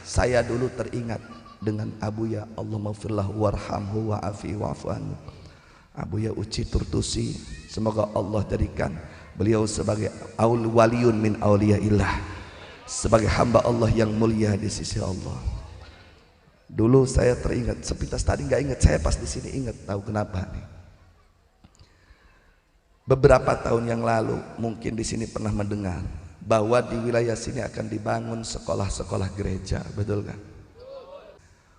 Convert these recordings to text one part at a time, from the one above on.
Saya dulu teringat dengan Abuya, Allahumma firlahu warhamhu wa'afi wa'fu anhu, Abuya Uci Turtusi. Semoga Allah jadikan beliau sebagai waliyun min auliyaillah, sebagai hamba Allah yang mulia di sisi Allah. Dulu saya teringat, sepintas tadi nggak ingat, saya pas di sini ingat, tahu kenapa nih? Beberapa tahun yang lalu mungkin di sini pernah mendengar bahwa di wilayah sini akan dibangun sekolah-sekolah gereja, betul kan?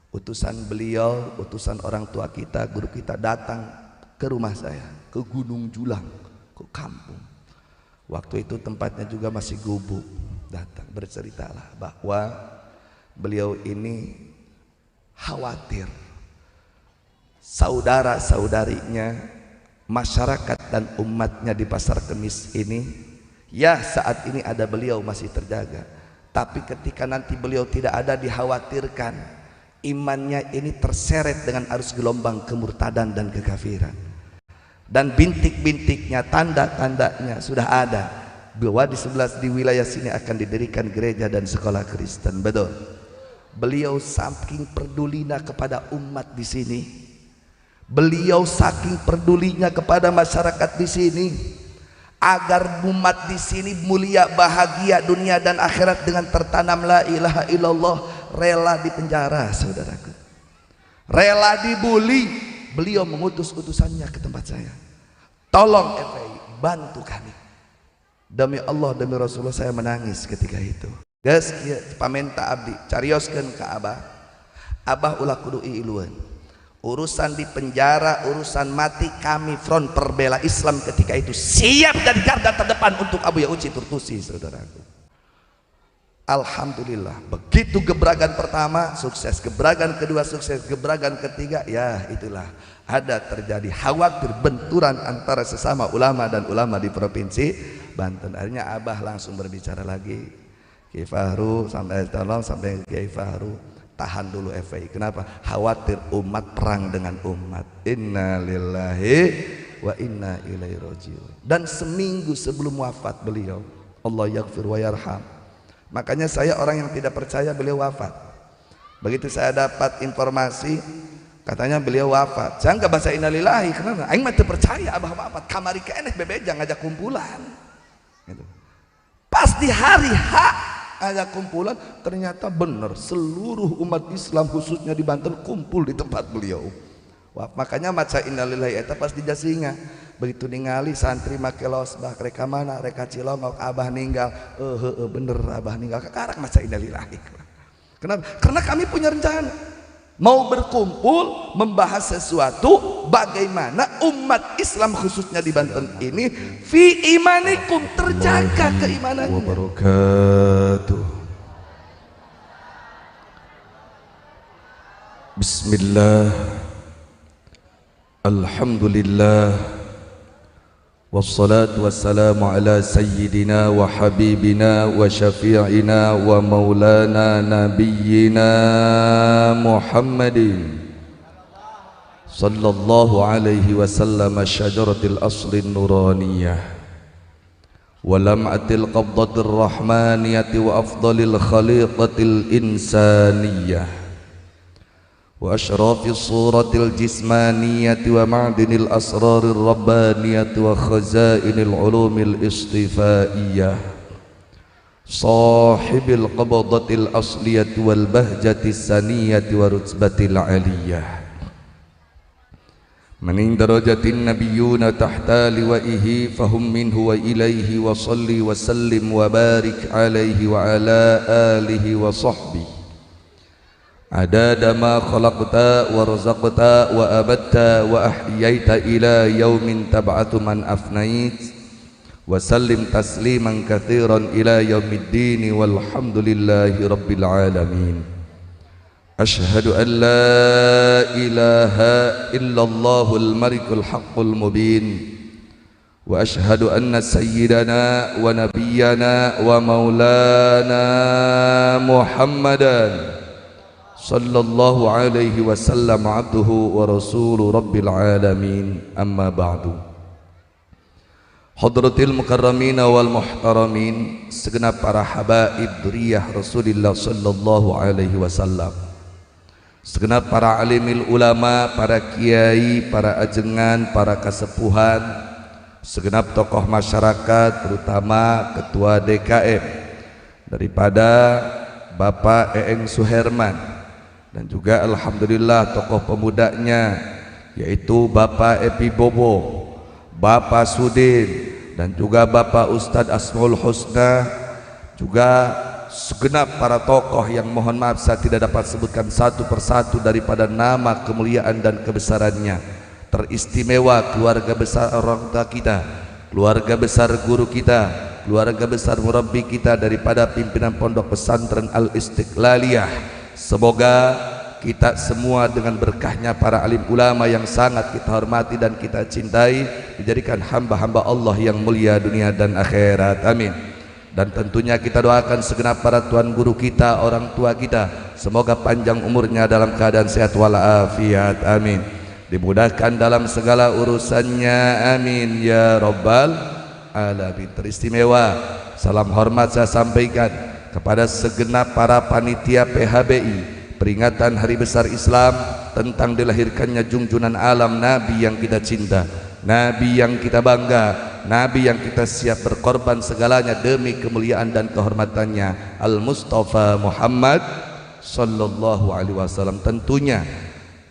Utusan beliau, utusan orang tua kita, guru kita datang ke rumah saya, ke Gunung Julang, ke kampung. Waktu itu tempatnya juga masih gubuk. Datang berceritalah bahwa beliau ini khawatir saudara-saudarinya, masyarakat dan umatnya di Pasar Kemis ini, ya saat ini ada beliau masih terjaga, tapi ketika nanti beliau tidak ada, dikhawatirkan imannya ini terseret dengan arus gelombang kemurtadan dan kekafiran. Dan bintik-bintiknya, tanda-tandanya sudah ada bahwa di wilayah sini akan didirikan gereja dan sekolah Kristen. Betul. Beliau saking pedulinya kepada umat di sini, beliau saking pedulinya kepada masyarakat di sini, agar umat di sini mulia, bahagia dunia dan akhirat dengan tertanam la ilaha illallah, rela dipenjara, saudaraku, rela dibully. Beliau mengutus utusannya ke tempat saya, tolong FPI bantu kami. Demi Allah, demi Rasulullah, saya menangis ketika itu. Guys, pamenta abdi carioskeun ka Abah, Abah ulah kudu iluan. Urusan di penjara, urusan mati, kami front perbela Islam ketika itu siap dari garda terdepan untuk Abuya Uci Turtusi, saudaraku. Alhamdulillah, begitu gebrakan pertama sukses, gebrakan kedua sukses, gebrakan ketiga, ya itulah ada terjadi khawatir benturan antara sesama ulama dan ulama di provinsi Banten. Akhirnya Abah langsung berbicara lagi, Kiai Fahru sampai Kiai Fahru, tahan dulu FPI. Kenapa? Khawatir umat perang dengan umat. Inna lillahi wa inna ilaihi rajiun. Dan seminggu sebelum wafat beliau, Allah yaghfir wa yarham, makanya saya orang yang tidak percaya beliau wafat. Begitu saya dapat informasi katanya beliau wafat, saya nggak bahasa innalillahi, karena aing mah teu percaya Abah wafat, kamari keneh bebeja ngajak kumpulan gitu. Pas di hari H ngajak kumpulan, ternyata benar seluruh umat Islam khususnya di Banten kumpul di tempat beliau. Wah, makanya maca innalillahi eta pas di Jasinga, begitu ningali santri make losbah reka mana reka Cilongok, Abah ninggal, bener Abah ninggal, karak maca innalillahi. Kenapa? Karena kami punya rencana mau berkumpul membahas sesuatu bagaimana umat Islam khususnya di Banten ini fi imanikum, terjaga keimanannya. Wabarakatuh. Bismillah, alhamdulillah, wassalatu wassalamu ala sayyidina wa habibina wa syafi'ina wa maulana nabiyyina Muhammadin sallallahu alaihi wasallam, syajaratil aslin nuraniyah wa lam'atil qabdatir rahmaniyati wa afdalil khaliqatil insaniyah wa ashrafis suratil jismaniyati wa ma'dinil asrarir rabbaniyati wa khazainil ulumil istifaiyah, sahibil qabdatil asliyati wal bahjatis saniyati wa rutbatil aliyah, manin darajatin nabiyyuna tahta liwaihi fahum minhu wa ilaihi wa salli wa sallim wa barik alaihi wa ala alihi wa sahbihi adada ma khalaqta wa razaqta wa abadta wa ahyaita ila yaumin tab'atu man afnait wa sallim tasliman katsiran ila yaumiddin walhamdulillahi rabbil alamin. Ashhadu an la ilaha illallahul malikul haqqul mubin wa ashhadu anna sayyidana wa nabiyyana wa maulana Muhammadan sallallahu alaihi wasallam abduhu wa rasuluh rabbil alamin, amma ba'du. Hadratil mukarramina wal muhtaramin, segenap para habaib dzurriyyah Rasulullah sallallahu alaihi wasallam, segenap para alimil ulama, para kiai, para ajengan, para kasepuhan, segenap tokoh masyarakat, terutama ketua DKM daripada Bapak Eeng Suherman, dan juga alhamdulillah tokoh pemudanya yaitu Bapak Epi Bobo, Bapak Sudin, dan juga Bapak Ustadz Asmaul Husna, juga segenap para tokoh yang mohon maaf saya tidak dapat sebutkan satu persatu daripada nama kemuliaan dan kebesarannya. Teristimewa keluarga besar orang tua kita, keluarga besar guru kita, keluarga besar murabbi kita daripada pimpinan pondok pesantren Al-Istiqlaliyah. Semoga kita semua dengan berkahnya para alim ulama yang sangat kita hormati dan kita cintai dijadikan hamba-hamba Allah yang mulia dunia dan akhirat, amin. Dan tentunya kita doakan segenap para tuan guru kita, orang tua kita, semoga panjang umurnya dalam keadaan sehat walafiat, amin. Dimudahkan dalam segala urusannya, amin ya rabbal alamin. Teristimewa salam hormat saya sampaikan kepada segenap para panitia PHBI peringatan Hari Besar Islam tentang dilahirkannya junjunan alam, Nabi yang kita cinta, Nabi yang kita bangga, Nabi yang kita siap berkorban segalanya demi kemuliaan dan kehormatannya, Al-Mustafa Muhammad sallallahu alaihi wasallam. Tentunya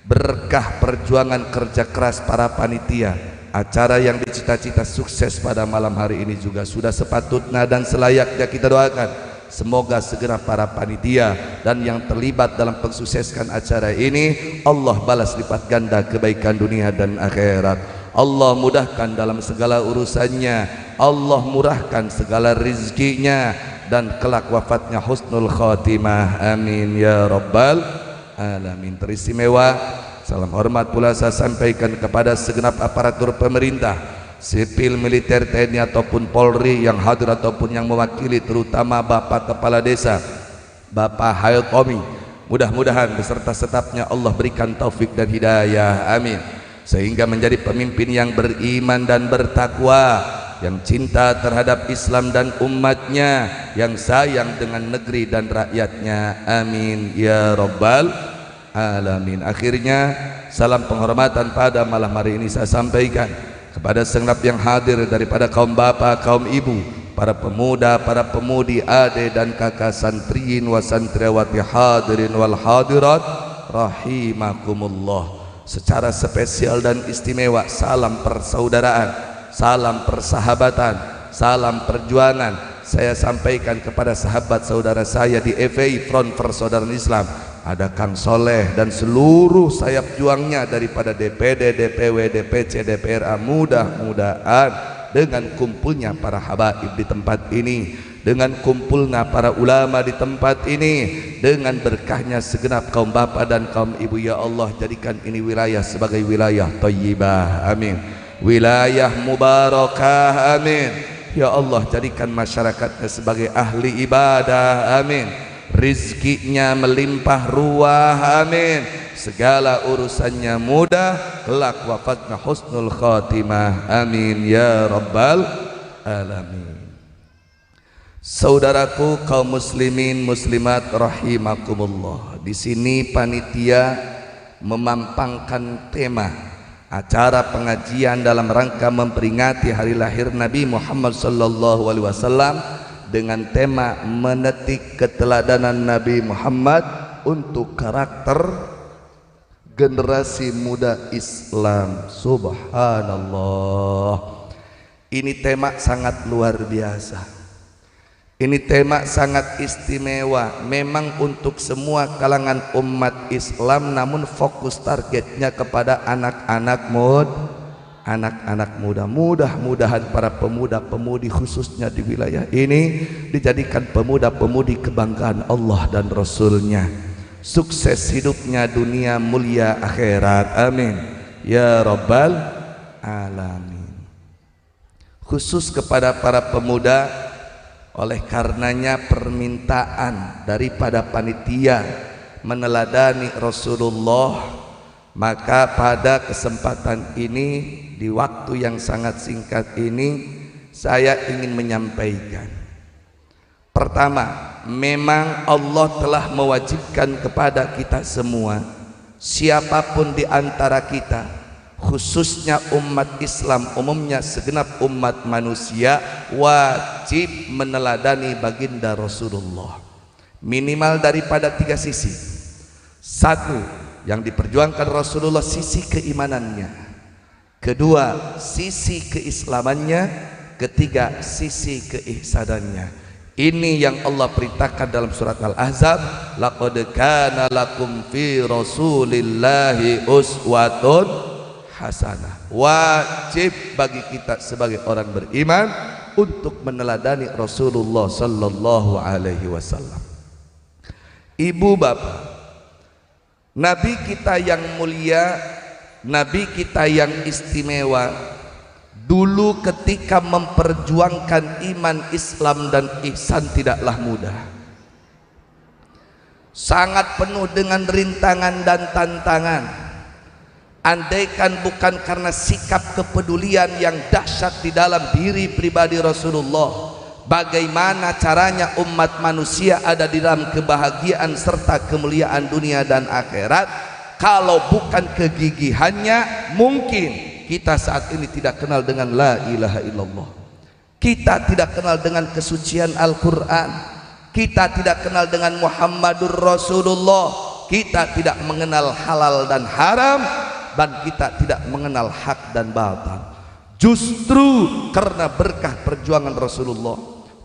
berkah perjuangan kerja keras para panitia, acara yang dicita-cita sukses pada malam hari ini juga sudah sepatutnya dan selayaknya kita doakan. Semoga segera para panitia dan yang terlibat dalam mensukseskan acara ini Allah balas lipat ganda kebaikan dunia dan akhirat. Allah mudahkan dalam segala urusannya, Allah murahkan segala rizkinya, dan kelak wafatnya husnul khatimah, amin ya rabbal alamin. Teristimewa salam hormat pula saya sampaikan kepada segenap aparatur pemerintah, sipil, militer, TNI ataupun Polri yang hadir ataupun yang mewakili, terutama Bapak Kepala Desa Bapak Hayat Tomi. Mudah-mudahan beserta stafnya Allah berikan taufik dan hidayah, amin, sehingga menjadi pemimpin yang beriman dan bertakwa, yang cinta terhadap Islam dan umatnya, yang sayang dengan negeri dan rakyatnya, amin ya rabbal alamin. Akhirnya salam penghormatan pada malam hari ini saya sampaikan kepada segenap yang hadir daripada kaum bapak, kaum ibu, para pemuda, para pemudi, adik dan kakak santriin wa santriwati hadirin wal hadirat rahimakumullah. Secara spesial dan istimewa salam persaudaraan, salam persahabatan, salam perjuangan saya sampaikan kepada sahabat saudara saya di FPI Front Persaudaraan Islam. Ada Kang Soleh dan seluruh sayap juangnya daripada DPD, DPW, DPC, DPRA. Mudah-mudahan dengan kumpulnya para habaib di tempat ini, dengan kumpulnya para ulama di tempat ini, dengan berkahnya segenap kaum bapak dan kaum ibu, ya Allah jadikan ini wilayah sebagai wilayah thayyibah, amin, wilayah mubarakah, amin. Ya Allah jadikan masyarakatnya sebagai ahli ibadah, amin. Rizkinya melimpah ruah, amin. Segala urusannya mudah, kelak wafatnya husnul khatimah, amin ya rabbal alamin. Saudaraku kaum muslimin muslimat rahimakumullah, di sini panitia memampangkan tema acara pengajian dalam rangka memperingati hari lahir Nabi Muhammad sallallahu alaihi wasallam dengan tema menetik keteladanan Nabi Muhammad untuk karakter generasi muda Islam. Subhanallah, ini tema sangat luar biasa, ini tema sangat istimewa memang untuk semua kalangan umat Islam, namun fokus targetnya kepada anak-anak muda. Mudah-mudahan para pemuda-pemudi khususnya di wilayah ini dijadikan pemuda-pemudi kebanggaan Allah dan Rasulnya, sukses hidupnya dunia, mulia akhirat, amin ya rabbal alamin. Khusus kepada para pemuda, oleh karenanya permintaan daripada panitia meneladani Rasulullah, maka pada kesempatan ini di waktu yang sangat singkat ini saya ingin menyampaikan. Pertama, memang Allah telah mewajibkan kepada kita semua, siapapun di antara kita, khususnya umat Islam umumnya, segenap umat manusia, wajib meneladani baginda Rasulullah minimal daripada 3 sisi. 1, yang diperjuangkan Rasulullah sisi keimanannya, 2 sisi keislamannya, 3 sisi keihsanannya. Ini yang Allah perintahkan dalam surat Al-Ahzab, laqad kana lakum fi rasulillahi uswatun hasanah. Wajib bagi kita sebagai orang beriman untuk meneladani Rasulullah sallallahu alaihi wasallam. Ibu bapak, Nabi kita yang mulia, Nabi kita yang istimewa, dulu ketika memperjuangkan iman, Islam dan ihsan tidaklah mudah. Sangat penuh dengan rintangan dan tantangan. Andaikan bukan karena sikap kepedulian yang dahsyat di dalam diri pribadi Rasulullah, bagaimana caranya umat manusia ada di dalam kebahagiaan serta kemuliaan dunia dan akhirat? Kalau bukan kegigihannya, mungkin kita saat ini tidak kenal dengan la ilaha illallah, kita tidak kenal dengan kesucian Al-Quran, kita tidak kenal dengan Muhammadur Rasulullah, kita tidak mengenal halal dan haram, dan kita tidak mengenal hak dan batil. Justru karena berkah perjuangan Rasulullah,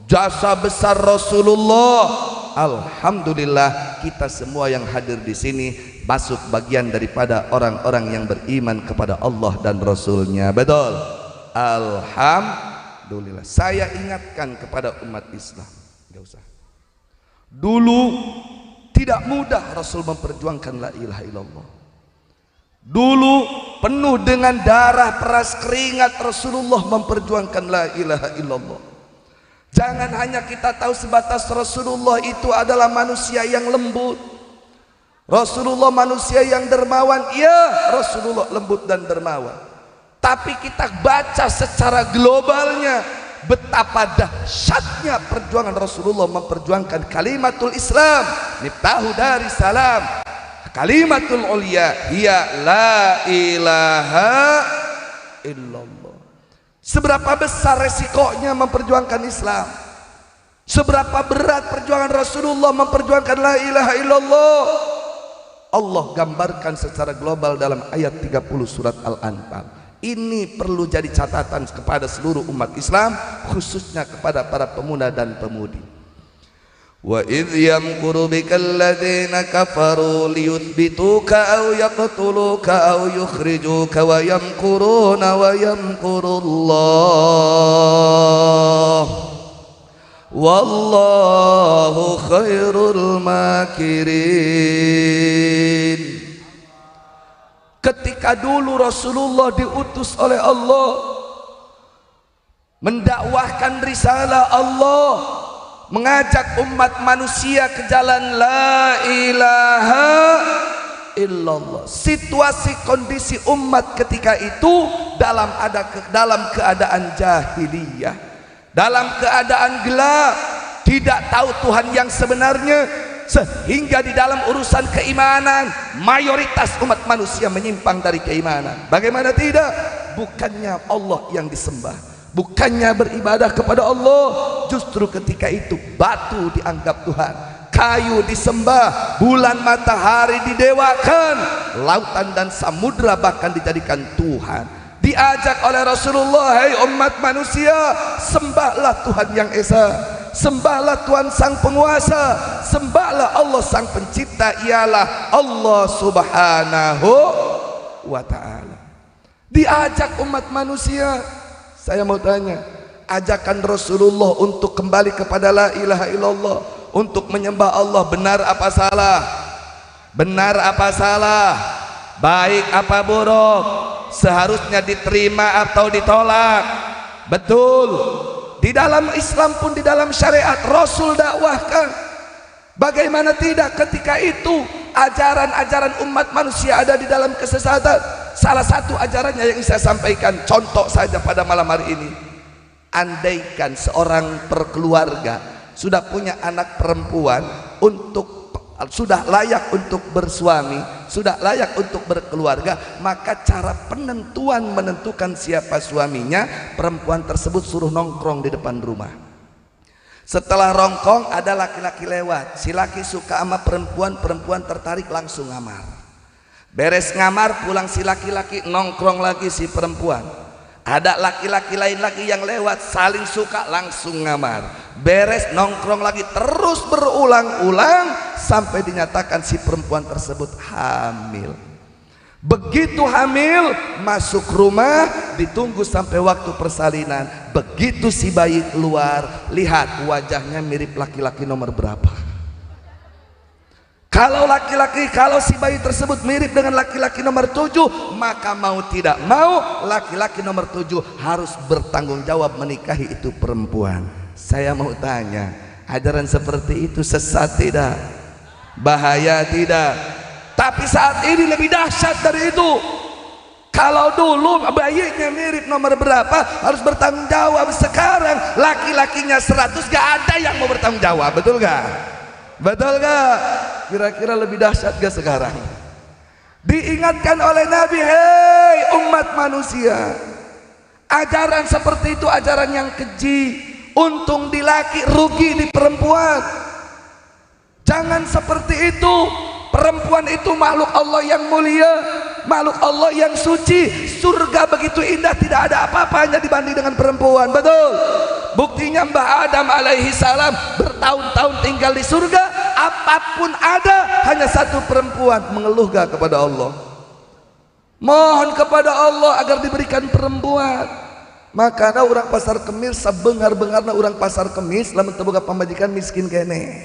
jasa besar Rasulullah, alhamdulillah kita semua yang hadir di sini masuk bagian daripada orang-orang yang beriman kepada Allah dan Rasulnya. Betul, alhamdulillah. Saya ingatkan kepada umat Islam, gak usah. Dulu tidak mudah Rasul memperjuangkan la ilaha illallah. Dulu penuh dengan darah, peras keringat Rasulullah memperjuangkan la ilaha illallah. Jangan hanya kita tahu sebatas Rasulullah itu adalah manusia yang lembut, Rasulullah manusia yang dermawan. Ya, Rasulullah lembut dan dermawan. Tapi kita baca secara globalnya betapa dahsyatnya perjuangan Rasulullah memperjuangkan kalimatul Islam, miftahu dari salam, kalimatul ulia, hiya la ilaha illallah. Seberapa besar resikonya memperjuangkan Islam, seberapa berat perjuangan Rasulullah memperjuangkan la ilaha illallah. Allah gambarkan secara global dalam ayat 30 surat Al-Anfal. Ini perlu jadi catatan kepada seluruh umat Islam, khususnya kepada para pemuda dan pemudi. Wa idh yamkuru bikal ladzina kafaru liyuthbituka aw yaqtuluka aw yukhrijuka wa yamkuruna wa yamkurullah wallahu khairul makirin. Ketika dulu Rasulullah diutus oleh Allah mendakwahkan risalah Allah, mengajak umat manusia ke jalan la ilaha illallah. Situasi kondisi umat ketika itu dalam keadaan jahiliyah, dalam keadaan gelap, tidak tahu Tuhan yang sebenarnya, sehingga di dalam urusan keimanan mayoritas umat manusia menyimpang dari keimanan. Bagaimana tidak? Bukannya Allah yang disembah, bukannya beribadah kepada Allah, justru ketika itu batu dianggap Tuhan, kayu disembah, bulan matahari didewakan, lautan dan samudra bahkan dijadikan Tuhan. Diajak oleh Rasulullah, hai umat manusia, sembahlah Tuhan yang Esa, sembahlah Tuhan sang penguasa, sembahlah Allah sang pencipta, ialah Allah subhanahu wa ta'ala. Diajak umat manusia. Saya mau tanya, ajakan Rasulullah untuk kembali kepada la ilaha illallah, untuk menyembah Allah, benar apa salah? Benar apa salah? Baik apa buruk? Seharusnya diterima atau ditolak? Betul. Di dalam Islam pun, di dalam syariat Rasul dakwahkan. Bagaimana tidak ketika itu ajaran-ajaran umat manusia ada di dalam kesesatan? Salah satu ajarannya yang saya sampaikan, contoh saja pada malam hari ini, Andaikan seorang perkeluarga sudah punya anak perempuan, sudah layak untuk bersuami, sudah layak untuk berkeluarga, maka cara penentuan menentukan siapa suaminya, perempuan tersebut suruh nongkrong di depan rumah. Setelah rongkong ada laki-laki lewat, si laki suka sama perempuan, perempuan tertarik langsung ngamar. Beres ngamar pulang si laki-laki, nongkrong lagi si perempuan. Ada laki-laki lain lagi yang lewat, saling suka, langsung ngamar. Beres nongkrong lagi, terus berulang-ulang sampai dinyatakan si perempuan tersebut hamil. Begitu hamil, masuk rumah, ditunggu sampai waktu persalinan. Begitu si bayi keluar, lihat wajahnya mirip laki-laki nomor berapa. Kalau si bayi tersebut mirip dengan laki-laki nomor 7, maka mau tidak mau laki-laki nomor 7 harus bertanggung jawab menikahi itu perempuan. Saya mau tanya, ajaran seperti itu sesat tidak? Bahaya tidak? Tapi saat ini lebih dahsyat dari itu. Kalau dulu bayinya mirip nomor berapa harus bertanggung jawab, sekarang laki-lakinya 100 gak ada yang mau bertanggung jawab. Betul gak? Betul gak? Kira-kira lebih dahsyat gak sekarang? Diingatkan oleh Nabi, hei umat manusia, ajaran seperti itu ajaran yang keji. Untung di laki, rugi di perempuan. Jangan seperti itu. Perempuan itu makhluk Allah yang mulia, makhluk Allah yang suci. Surga begitu indah, tidak ada apa-apanya dibanding dengan perempuan. Betul? Buktinya Mbah Adam alaihi salam bertahun-tahun tinggal di surga, apapun ada, hanya satu perempuan. Mengeluh gak kepada Allah? Mohon kepada Allah agar diberikan perempuan. Maka ada orang pasar kemis, sebengar-bengarna orang pasar kemis, lamun teu boga pamajikan miskin kene.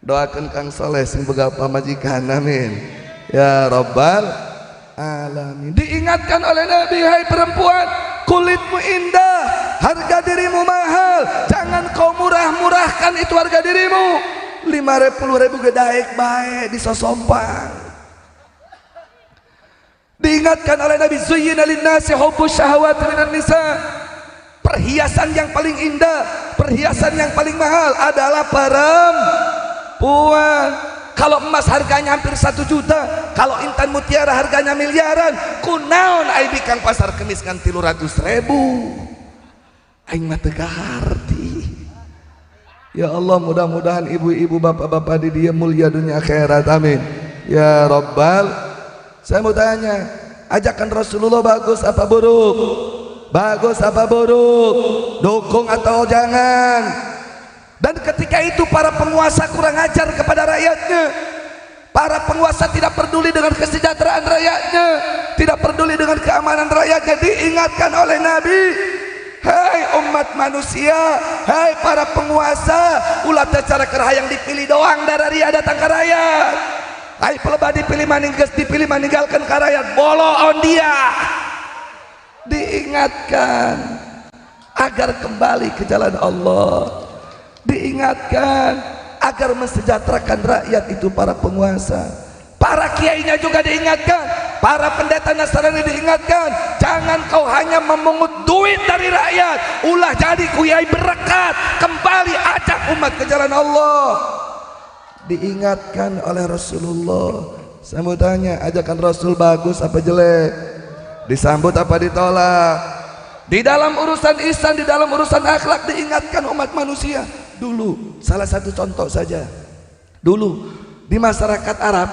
Doakan Kang Soleh sing boga pamajikan, amin ya rabbal alamin. Diingatkan oleh Nabi, hai perempuan, kulitmu indah, harga dirimu mahal, jangan kau murah-murahkan itu harga dirimu. 5.000 gedaek bae disosompang. Diingatkan oleh Nabi, zuyyina linnasi hubbus syahawati minan nisa. Perhiasan yang paling indah, perhiasan yang paling mahal adalah perempuan. Kalau emas harganya hampir 1 juta, kalau intan mutiara harganya miliaran, kunaon aibi kang pasar kemis kan 300.000. Aing mah teu kaharti. Ya Allah, mudah-mudahan ibu-ibu bapak-bapak di dia mulia dunia akhirat, amin ya rabbal. Saya mau tanya, ajakan Rasulullah bagus apa buruk? Bagus apa buruk? Dukung atau jangan? Dan ketika itu para penguasa kurang ajar kepada rakyatnya. Para penguasa tidak peduli dengan kesejahteraan rakyatnya, tidak peduli dengan keamanan rakyatnya. Diingatkan oleh Nabi, hai umat manusia, hai para penguasa, ulah cara kerahayang dipilih doang dari ria datang ke rakyat. Hai pelebah dipilih meninggalkan ke rakyat, bolo on dia. Diingatkan agar kembali ke jalan Allah. Diingatkan agar mensejahterakan rakyat itu para penguasa. Para kiainya juga diingatkan, para pendeta Nasrani diingatkan, jangan kau hanya memungut duit dari rakyat, ulah jadi kiai berkat, kembali ajak umat ke jalan Allah. Diingatkan oleh Rasulullah. Saya mau tanya, ajakan Rasul bagus apa jelek? Disambut apa ditolak? Di dalam urusan ihsan, di dalam urusan akhlak diingatkan umat manusia. Dulu, salah satu contoh saja, dulu di masyarakat Arab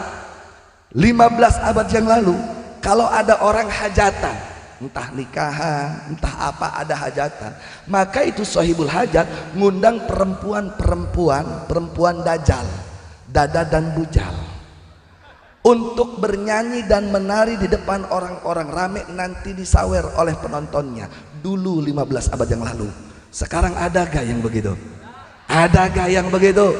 15 abad yang lalu, kalau ada orang hajatan, entah nikahan, entah apa, ada hajatan, maka itu sahibul hajat ngundang perempuan dajal, dada dan bujal, untuk bernyanyi dan menari di depan orang-orang rame, nanti disawer oleh penontonnya. Dulu 15 abad yang lalu. Sekarang ada gak yang begitu? Ada gak yang begitu?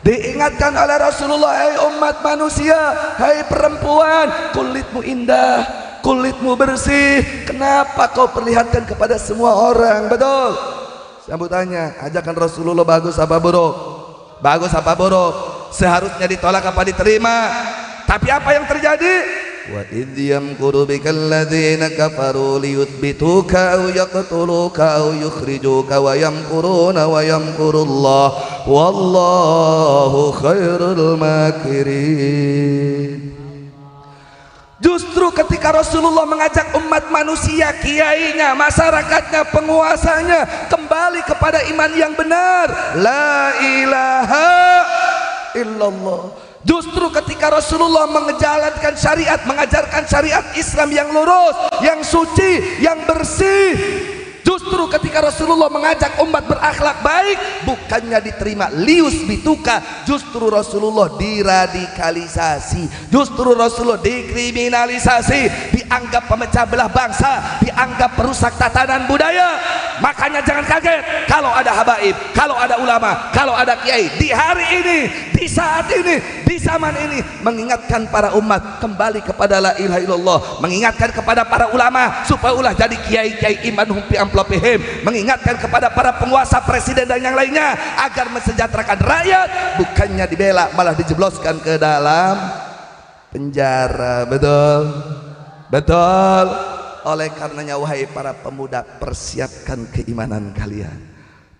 Diingatkan oleh Rasulullah, hai umat manusia, hai perempuan, kulitmu indah, kulitmu bersih, kenapa kau perlihatkan kepada semua orang? Betul? Saya mau tanya, ajakan Rasulullah bagus apa buruk? Bagus apa buruk? Seharusnya ditolak apa diterima? Tapi apa yang terjadi? wa idh yamkuru bikal ladzina kafaru liyuthbituka aw yaqtuluka aw yukhrijuka wa yamkuruna wa yamkurullah wallahu khairul makirin. Justru ketika Rasulullah mengajak umat manusia, kiainya, masyarakatnya, penguasanya kembali kepada iman yang benar, la ilaha illallah. Justru ketika Rasulullah menjalankan syariat, mengajarkan syariat Islam yang lurus, yang suci, yang bersih, justru ketika Rasulullah mengajak umat berakhlak baik, bukannya diterima lius bituka, justru Rasulullah diradikalisasi, justru Rasulullah dikriminalisasi, dianggap pemecah belah bangsa, dianggap perusak tatanan budaya. Makanya jangan kaget kalau ada habaib, kalau ada ulama, kalau ada kiai di hari ini, di saat ini, di zaman ini mengingatkan para umat kembali kepada la ilaha illallah, mengingatkan kepada para ulama supaya ulah jadi kiai-kiai iman humpi amplopihim, mengingatkan kepada para penguasa, presiden dan yang lainnya agar mensejahterakan rakyat, bukannya dibela malah dijebloskan ke dalam penjara. Betul, betul. Oleh karenanya wahai para pemuda, persiapkan keimanan kalian,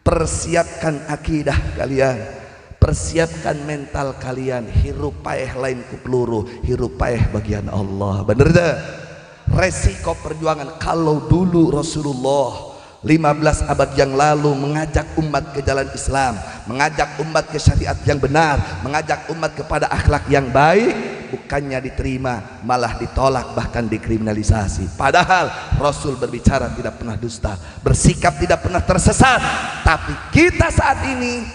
persiapkan akidah kalian, persiapkan mental kalian. Hirup paeh lain ku peluru, hirup paeh bagian Allah. Bener dah. Resiko perjuangan. Kalau dulu Rasulullah 15 abad yang lalu mengajak umat ke jalan Islam, mengajak umat ke syariat yang benar, mengajak umat kepada akhlak yang baik, bukannya diterima malah ditolak, bahkan dikriminalisasi. Padahal Rasul berbicara tidak pernah dusta, bersikap tidak pernah tersesat. Tapi kita saat ini,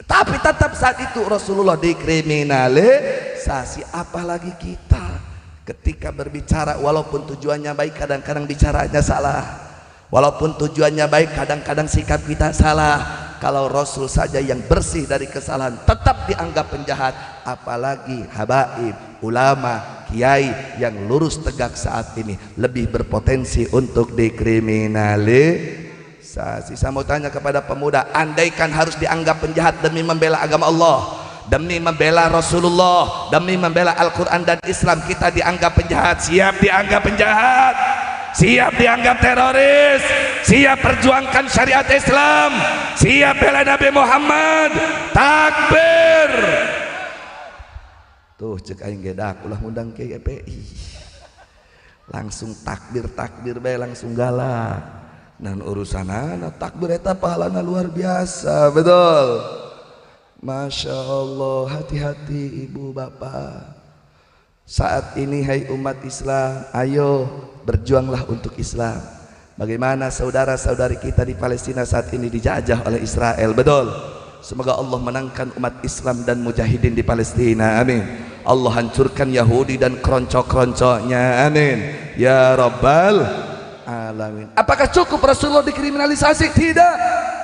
tapi tetap saat itu Rasulullah dikriminalisasi. Apalagi kita ketika berbicara, walaupun tujuannya baik, kadang-kadang bicaranya salah. Walaupun tujuannya baik, kadang-kadang sikap kita salah. Kalau Rasul saja yang bersih dari kesalahan tetap dianggap penjahat, apalagi habaib, ulama, kiai yang lurus tegak saat ini lebih berpotensi untuk dikriminalisasi. Saya mau tanya kepada pemuda, andaikan harus dianggap penjahat demi membela agama Allah, demi membela Rasulullah, demi membela Al-Quran dan Islam, kita dianggap penjahat, siap dianggap penjahat, siap dianggap teroris, siap perjuangkan syariat Islam, siap bela Nabi Muhammad. Takbir. Tuh cek aing gedak ulah ngundang ke GPI, langsung takbir bae langsung galak. Dan urusan anak takbir eta pahalana luar biasa. Betul. Masya Allah. Hati-hati ibu bapak. Saat ini hai umat Islam, ayo berjuanglah untuk Islam. Bagaimana saudara-saudari kita di Palestina saat ini dijajah oleh Israel. Betul. Semoga Allah menangkan umat Islam dan mujahidin di Palestina. Amin. Allah hancurkan Yahudi dan keroncong-keroncongnya. Amin. Ya Rabbal Alamin. Apakah cukup Rasulullah dikriminalisasi? Tidak.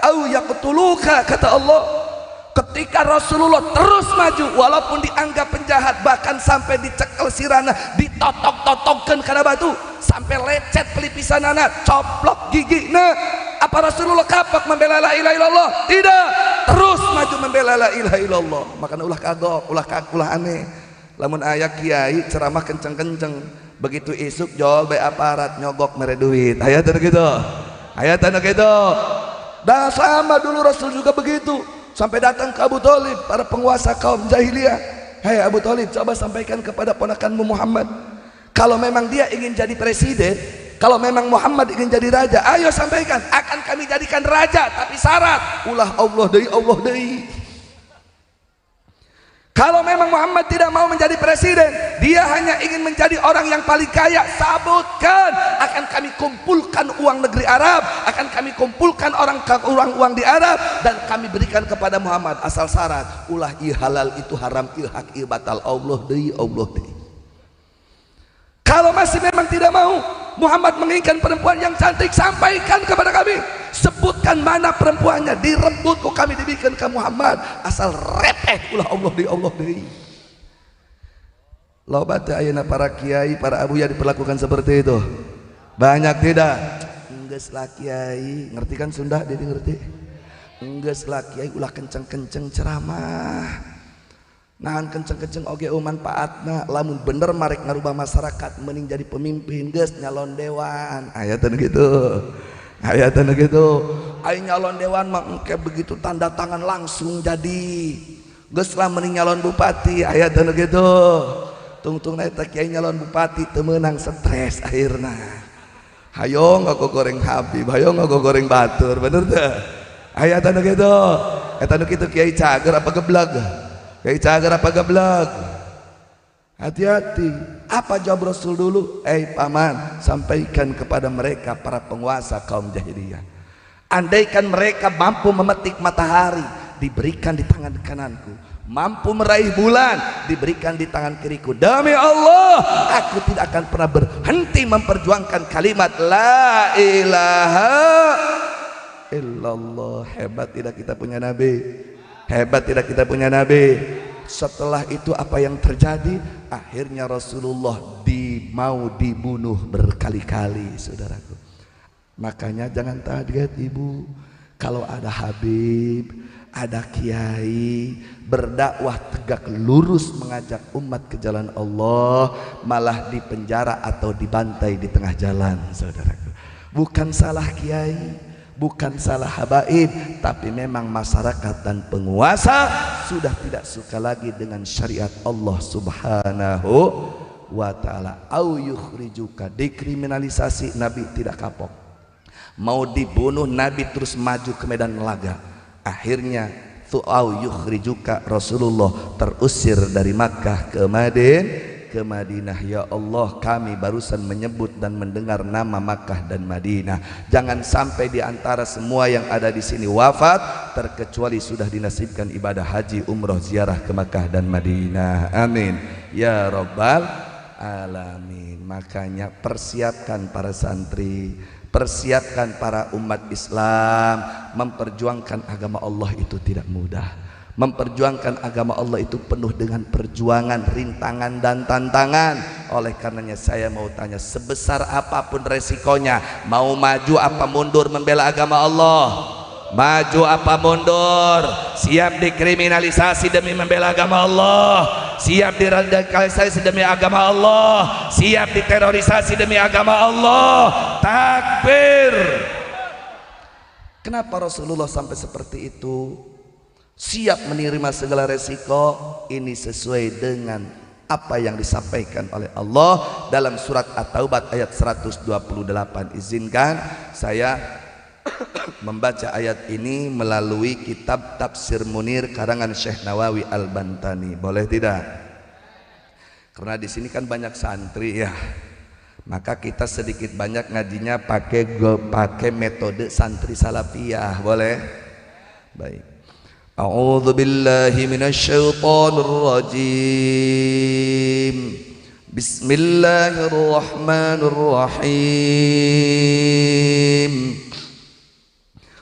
Au yaqtuluka, kata Allah. Ketika Rasulullah terus maju walaupun dianggap penjahat, bahkan sampai dicekel sirana, ditotok-totokkan karena batu sampai lecet pelipisan anak, coplok gigi. Nah, apa Rasulullah kapok membela la ilaha illallah? Tidak. Terus maju membela la ilaha illallah. Makanya ulah kagok, ulah aneh. Lamun aya kiai ceramah kenceng-kenceng, begitu isuk jual bae aparat nyogok mere duit. Aya teh gitu. Aya teh gitu. Dan sama dulu Rasul juga begitu. Sampai datang ke Abu Thalib, para penguasa kaum jahiliyah. Hai Abu Thalib, coba sampaikan kepada ponakanmu Muhammad, kalau memang dia ingin jadi presiden, kalau memang Muhammad ingin jadi raja, ayo sampaikan, akan kami jadikan raja, tapi syarat ulah Allah deui, Allah deui. Kalau memang Muhammad tidak mau menjadi presiden, dia hanya ingin menjadi orang yang paling kaya, sabutkan, akan kami kumpulkan uang negeri Arab, akan kami kumpulkan uang di Arab, dan kami berikan kepada Muhammad, asal syarat ulah ieu halal itu haram, ieu hak ieu batal, Allah deui, Allah deui. Kalau masih memang tidak mau Muhammad menginginkan perempuan yang cantik, sampaikan kepada kami, sebutkan mana perempuannya, direbut kok kami dibikin ke Muhammad, asal repeh ulah Allah deui, Allah deui. Loba teh ayeuna para kiai, para abuya diperlakukan seperti itu? Banyak tidak? Enggeus lah kiai, ngerti kan Sunda? Dedi ngerti? Enggeus lah kiai ulah kenceng-kenceng ceramah. nahan kenceng-kenceng oge manfaatna lamun bener marek ngarubah masyarakat mending jadi pemimpin geus nyalon dewan aya teh gitu ai nyalon dewan mah engke begitu tanda tangan langsung jadi geus lah mending nyalon bupati aya teh gitu tungtung eta kiai nyalon bupati teu meunang stres akhirna hayo ngagogoreng Habib hayo ngagogoreng batur bener teh aya teh gitu eta nu kitu kiai cager apa geblag Kiai cager apa geblek? Hati-hati. Apa jawab Rasul dulu? Paman, sampaikan kepada mereka para penguasa kaum jahiliyah. Andaikan mereka mampu memetik matahari, diberikan di tangan kananku. Mampu meraih bulan, diberikan di tangan kiriku. Demi Allah, aku tidak akan pernah berhenti memperjuangkan kalimat La ilaha illallah. Hebat tidak kita punya Nabi? Hebat tidak kita punya Nabi? Setelah itu apa yang terjadi? Akhirnya Rasulullah mau dibunuh berkali-kali, saudaraku. Makanya jangan kaget ibu, kalau ada Habib, ada kiai berdakwah tegak lurus mengajak umat ke jalan Allah, malah dipenjara atau dibantai di tengah jalan, saudaraku. Bukan salah kiai, bukan salah habaib, tapi memang masyarakat dan penguasa sudah tidak suka lagi dengan syariat Allah Subhanahu wa ta'ala. Au yukhrijuka, dekriminalisasi, Nabi tidak kapok. Mau dibunuh Nabi terus maju ke medan laga. Akhirnya au yukhrijuka, Rasulullah terusir dari Makkah ke Madinah. Ya Allah, kami barusan menyebut dan mendengar nama Makkah dan Madinah. Jangan sampai di antara semua yang ada di sini wafat terkecuali sudah dinasibkan ibadah haji, umroh, ziarah ke Makkah dan Madinah. Amin ya rabbal alamin. Makanya persiapkan para santri, persiapkan para umat Islam. Memperjuangkan agama Allah itu tidak mudah. Memperjuangkan agama Allah itu penuh dengan perjuangan, rintangan dan tantangan. Oleh karenanya saya mau tanya, sebesar apapun resikonya, mau maju apa mundur membela agama Allah? Maju apa mundur? Siap dikriminalisasi demi membela agama Allah? Siap diradikalisasi demi agama Allah? Siap diterorisasi demi agama Allah? Takbir. Kenapa Rasulullah sampai seperti itu? Siap menerima segala resiko. Ini sesuai dengan apa yang disampaikan oleh Allah dalam surat At-Taubah ayat 128. Izinkan saya membaca ayat ini melalui kitab Tafsir Munir karangan Syekh Nawawi Al-Bantani. Boleh tidak? Karena di sini kan banyak santri ya, maka kita sedikit banyak ngajinya pakai metode santri salafiyah. Boleh? Baik. A'udzu billahi minasyaitonir rajim. Bismillahirrahmanirrahim.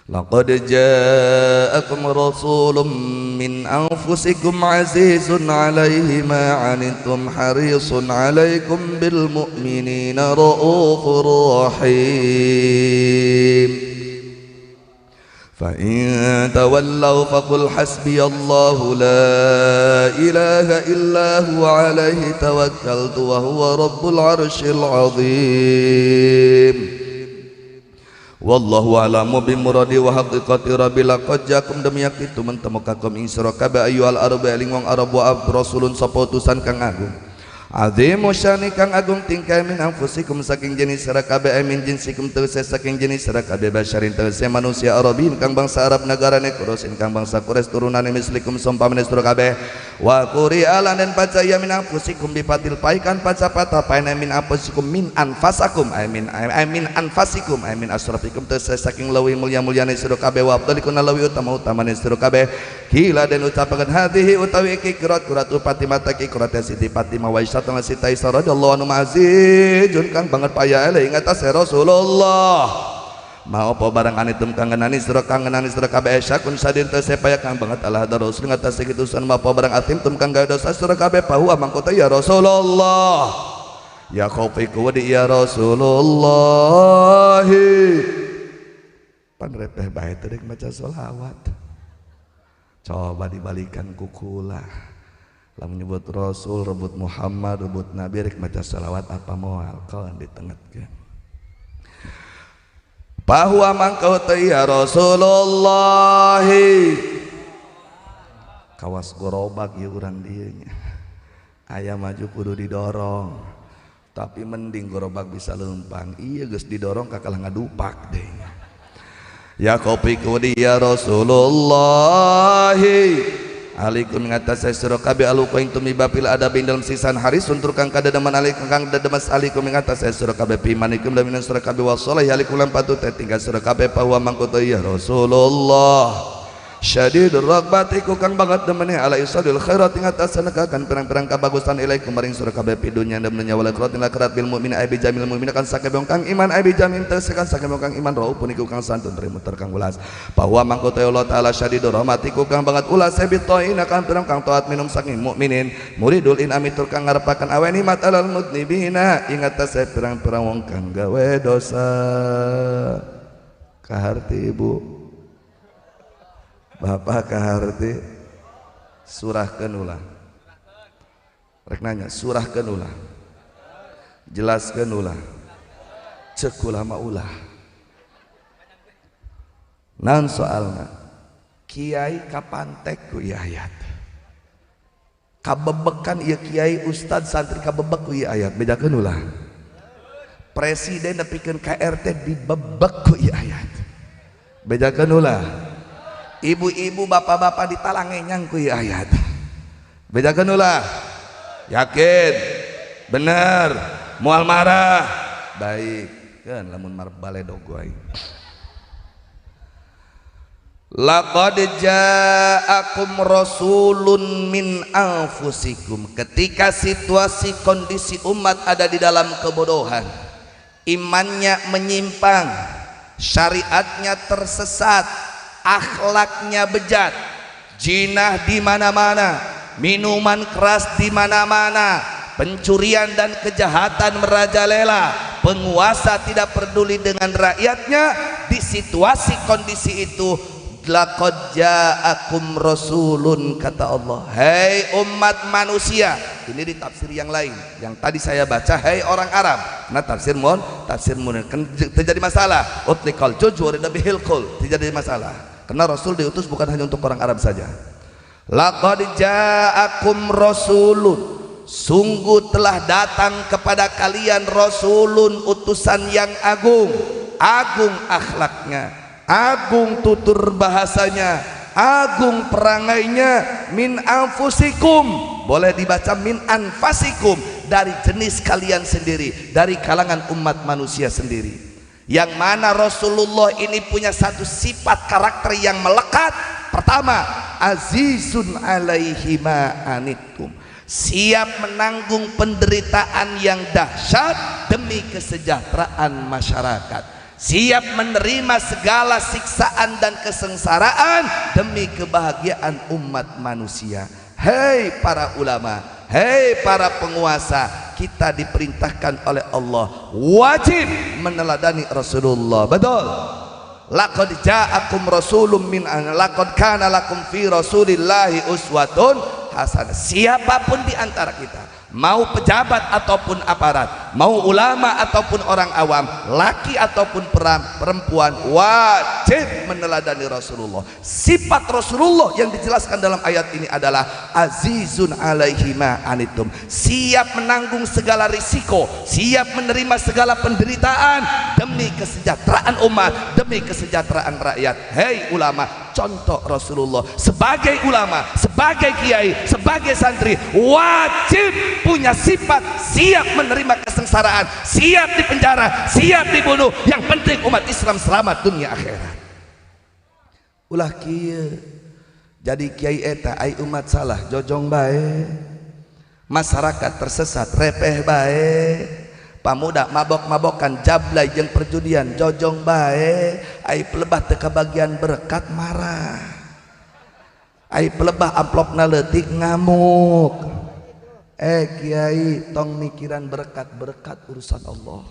Laqad ja'akum rasulun min anfusikum azizun 'alaihi ma 'anittum harisun 'alaikum bil mu'minina raufur rahim. فَإِن تَوَلَّوْا فَقُلْ حَسْبِيَ اللَّهُ لَا إِلَهَ إِلَّا هُوَ عَلَيْهِ تَوَكَّلْتُ وَهُوَ رَبُّ الْعَرْشِ الْعَظِيمِ Wallahu a'lamu bimuradi wa haqiqati rabbil laqad ja'akum demi yakitu mentemukakum ing sira kabeh ayyuhal arba eling wong arab wa rasulun sapa utusan kang agung azimu syani kang agung tingkah min anfusikum saking jenis sira kabeh min jinsikum tegese saking jenis sira kabeh basyarin tegese manusia arabin kang bangsa Arab nagarane Quraisy kang bangsa Quraisy turunane mislikum sompamane sira kabeh wa quri'alan dan pacaya min anfusikum bifatil paikan paca patah paina min anfusikum min anfasakum min anfasikum min asrafikum tegese saking leuwih mulya-mulyane sira kabeh wa afdalikun leuwih utama-utamane sira kabeh kila dan ucapaken hadhihi utawi iki kirat upati mata ki kirat Siti Fatimah wa Isatun Siti Aisyah radhiyallahu anhu azizun kang banget paya ele ing atas Rasulullah mau apa barang anitum kangenani sira kabeh syakun sadin teh sepaya kang banget Allah hadar Rasul ing atas kitusan mau apa barang atim tum kang gawe dosa sira kabeh bahwa mangkota ya Rasulullah ya khaufiku wa ya Rasulullah pan repeh bae teh maca sholawat. Coba dibalikan kukula Lamun nyebut Rasul, rebut Muhammad, rebut Nabi, rek maca salawat apa moal kawan ditengetkeun. Bahwa mangkau teh ya Rasulullah. Kawas gorobak ya urang dieu nya. Aya maju kudu didorong. Tapi mending gorobak bisa lempang. Iya geus didorong kakalah ngadupak deh. Ya kopi kudi ya Rasulullah. Alaikum ngatas surah kabe aluko ing tumi bapil ada dalam sisan hari suntur kang kada deman alaikum kang demas alaikum ngatas surah kabe pimanikum dan minan surah kabe wasollah alaikum lam patut tinggal surah kabe bahwa mangkoto ya Rasulullah syadidur ragbati ku kang banget demene ala isadil khairat ing atas sanekakan perang-perang kabagusan ilaikum maring surah kabe pidunya dan menyawal akhirat akhirat bil mukmin ai bi jamil mukmin kan sakabeh kang iman ai bi jamil teh kan sakabeh kang iman raupun iku kang santun muter kang ulas bahwa mangkoto Allah taala syadidur rahmati ku kang banget ulas sabitoin akan perang kang taat minum saking mukminin muridul in amitur kang ngarepaken awe nikmat alal mudnibina ing atas perang-perang wong kang gawe dosa kaharti ibu Bapak kaharti surahkeun ulah. Rek nanya surahkeun ulah. Jelaskeun ulah. Ceuk ulama ulah. Naon soalna? Kiai kapantek ku ieu ayat. Kabebekan ieu kiai ustad santri kabebek ku ieu ayat. Bedakeun ulah. Presiden nepikeun KRT dibebek ku ieu ayat. Bedakeun ulah. Ibu-ibu bapak-bapak ditalangenyang ku ieu ayat. Bedakeun ulah. Yakin bener moal marah baik kan lamun mar baledog wae. Laqad ja'akum rasulun min anfusikum. Ketika situasi kondisi umat ada di dalam kebodohan, imannya menyimpang, syariatnya tersesat, akhlaknya bejat, jinah di mana-mana, minuman keras di mana-mana, pencurian dan kejahatan merajalela, penguasa tidak peduli dengan rakyatnya. Di situasi kondisi itu, laqad ja'akum rasulun, kata Allah, hei umat manusia. Ini di tafsir yang lain, yang tadi saya baca hei orang Arab. Nah tafsir mun kan terjadi masalah. Utliqal jujur bihil qul, terjadi masalah. Karena Rasul diutus bukan hanya untuk orang Arab saja. Laqad ja'akum rasulun, sungguh telah datang kepada kalian rasulun, utusan yang agung, agung akhlaknya, agung tutur bahasanya, agung perangainya, min anfusikum, boleh dibaca min anfasikum, dari jenis kalian sendiri, dari kalangan umat manusia sendiri. Yang mana Rasulullah ini punya satu sifat karakter yang melekat. Pertama, azizun alaihi ma anittum, siap menanggung penderitaan yang dahsyat demi kesejahteraan masyarakat, siap menerima segala siksaan dan kesengsaraan demi kebahagiaan umat manusia. Hei para ulama, hei para penguasa, kita diperintahkan oleh Allah wajib meneladani Rasulullah. Betul. Laqad ja'akum rasulun min laqad kana lakum fi rasulillahi uswatun hasanah. Siapapun di antara kita, mau pejabat ataupun aparat, mau ulama ataupun orang awam, laki ataupun perempuan, wajib meneladani Rasulullah. Sifat Rasulullah yang dijelaskan dalam ayat ini adalah azizun alaihi ma anittum, siap menanggung segala risiko, siap menerima segala penderitaan demi kesejahteraan umat, demi kesejahteraan rakyat. Hei ulama, contoh Rasulullah sebagai ulama, sebagai kiai, sebagai santri, wajib punya sifat siap menerima kesengsaraan, siap dipenjara, siap dibunuh, yang penting umat Islam selamat dunia akhirat. Ulah kieu jadi kiai eta ai umat salah jojong bae, masyarakat tersesat repeh bae, pamuda mabok-mabokan jablay jeung perjudian jojong bae, ai pelebah teu kabagian berkat marah, ai pelebah amplopna leutik ngamuk. Kiai tong mikiran berkat urusan Allah,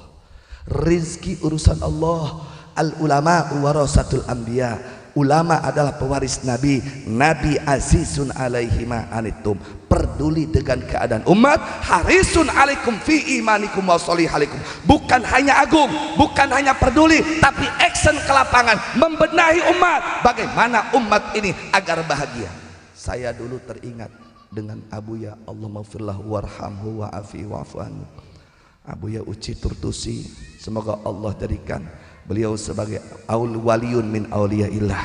rizki urusan Allah. Al ulama warasatul anbiya, Ulama adalah pewaris Nabi. Nabi azizun alaihi ma anittum, peduli dengan keadaan umat, harisun alaikum fi imanikum wa solihalikum. Bukan hanya agung, bukan hanya peduli, tapi action ke lapangan, membenahi umat. Bagaimana umat ini agar bahagia. Saya dulu teringat dengan Abuya, Allahumma firlahu warhamhu wa'afi wa'fu anhu, Abuya Uci Turtusi. Semoga Allah jadikan beliau sebagai waliyun min auliyaillah,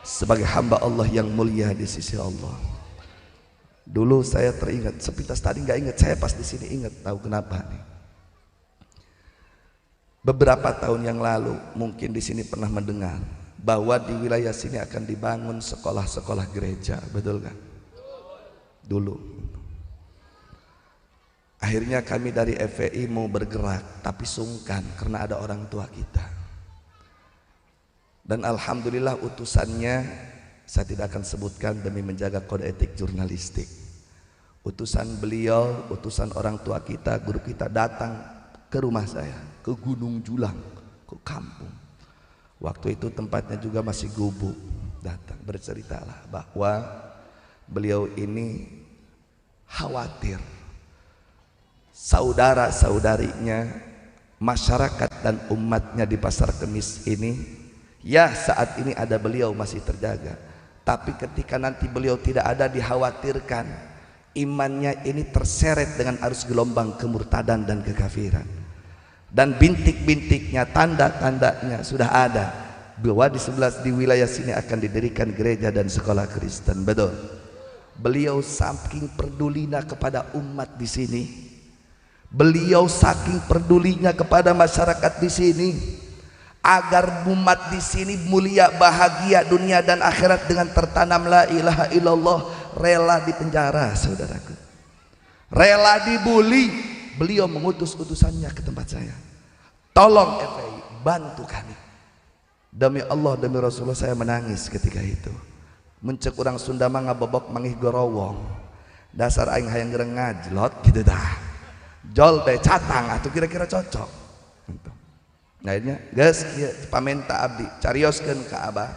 sebagai hamba Allah yang mulia di sisi Allah. Dulu saya teringat, sepintas tadi nggak ingat, saya pas di sini ingat. Tahu kenapa nih? Beberapa tahun yang lalu mungkin di sini pernah mendengar bahwa di wilayah sini akan dibangun sekolah-sekolah gereja, betul kan? Dulu. Akhirnya kami dari FPI mau bergerak, tapi sungkan karena ada orang tua kita. Dan alhamdulillah utusannya saya tidak akan sebutkan demi menjaga kode etik jurnalistik. Utusan beliau, utusan orang tua kita, guru kita datang ke rumah saya, ke Gunung Julang, ke kampung. Waktu itu tempatnya juga masih gubuk. Datang berceritalah bahwa beliau ini khawatir saudara-saudarinya, masyarakat dan umatnya di Pasar Kemis ini. Ya, saat ini ada beliau masih terjaga, tapi ketika nanti beliau tidak ada, dikhawatirkan imannya ini terseret dengan arus gelombang kemurtadan dan kekafiran. Dan bintik-bintiknya, tanda-tandanya sudah ada bahwa di wilayah sini akan didirikan gereja dan sekolah Kristen. Betul. Beliau saking pedulinya kepada umat di sini, beliau saking pedulinya kepada masyarakat di sini, agar umat di sini mulia, bahagia dunia dan akhirat dengan tertanam la ilaha illallah. Rela dipenjara, saudaraku, rela dibully, beliau mengutus utusannya ke tempat saya, tolong FPI bantu kami. Demi Allah, demi Rasulullah, saya menangis ketika itu. Mencek orang Sunda mah ngabobok mangih gorowong, dasar aing hayang gereng ngajlot gitu dah, jol teh catang atau kira-kira cocok gitu. Akhirnya guys, pamenta abdi carioskeun ka abah.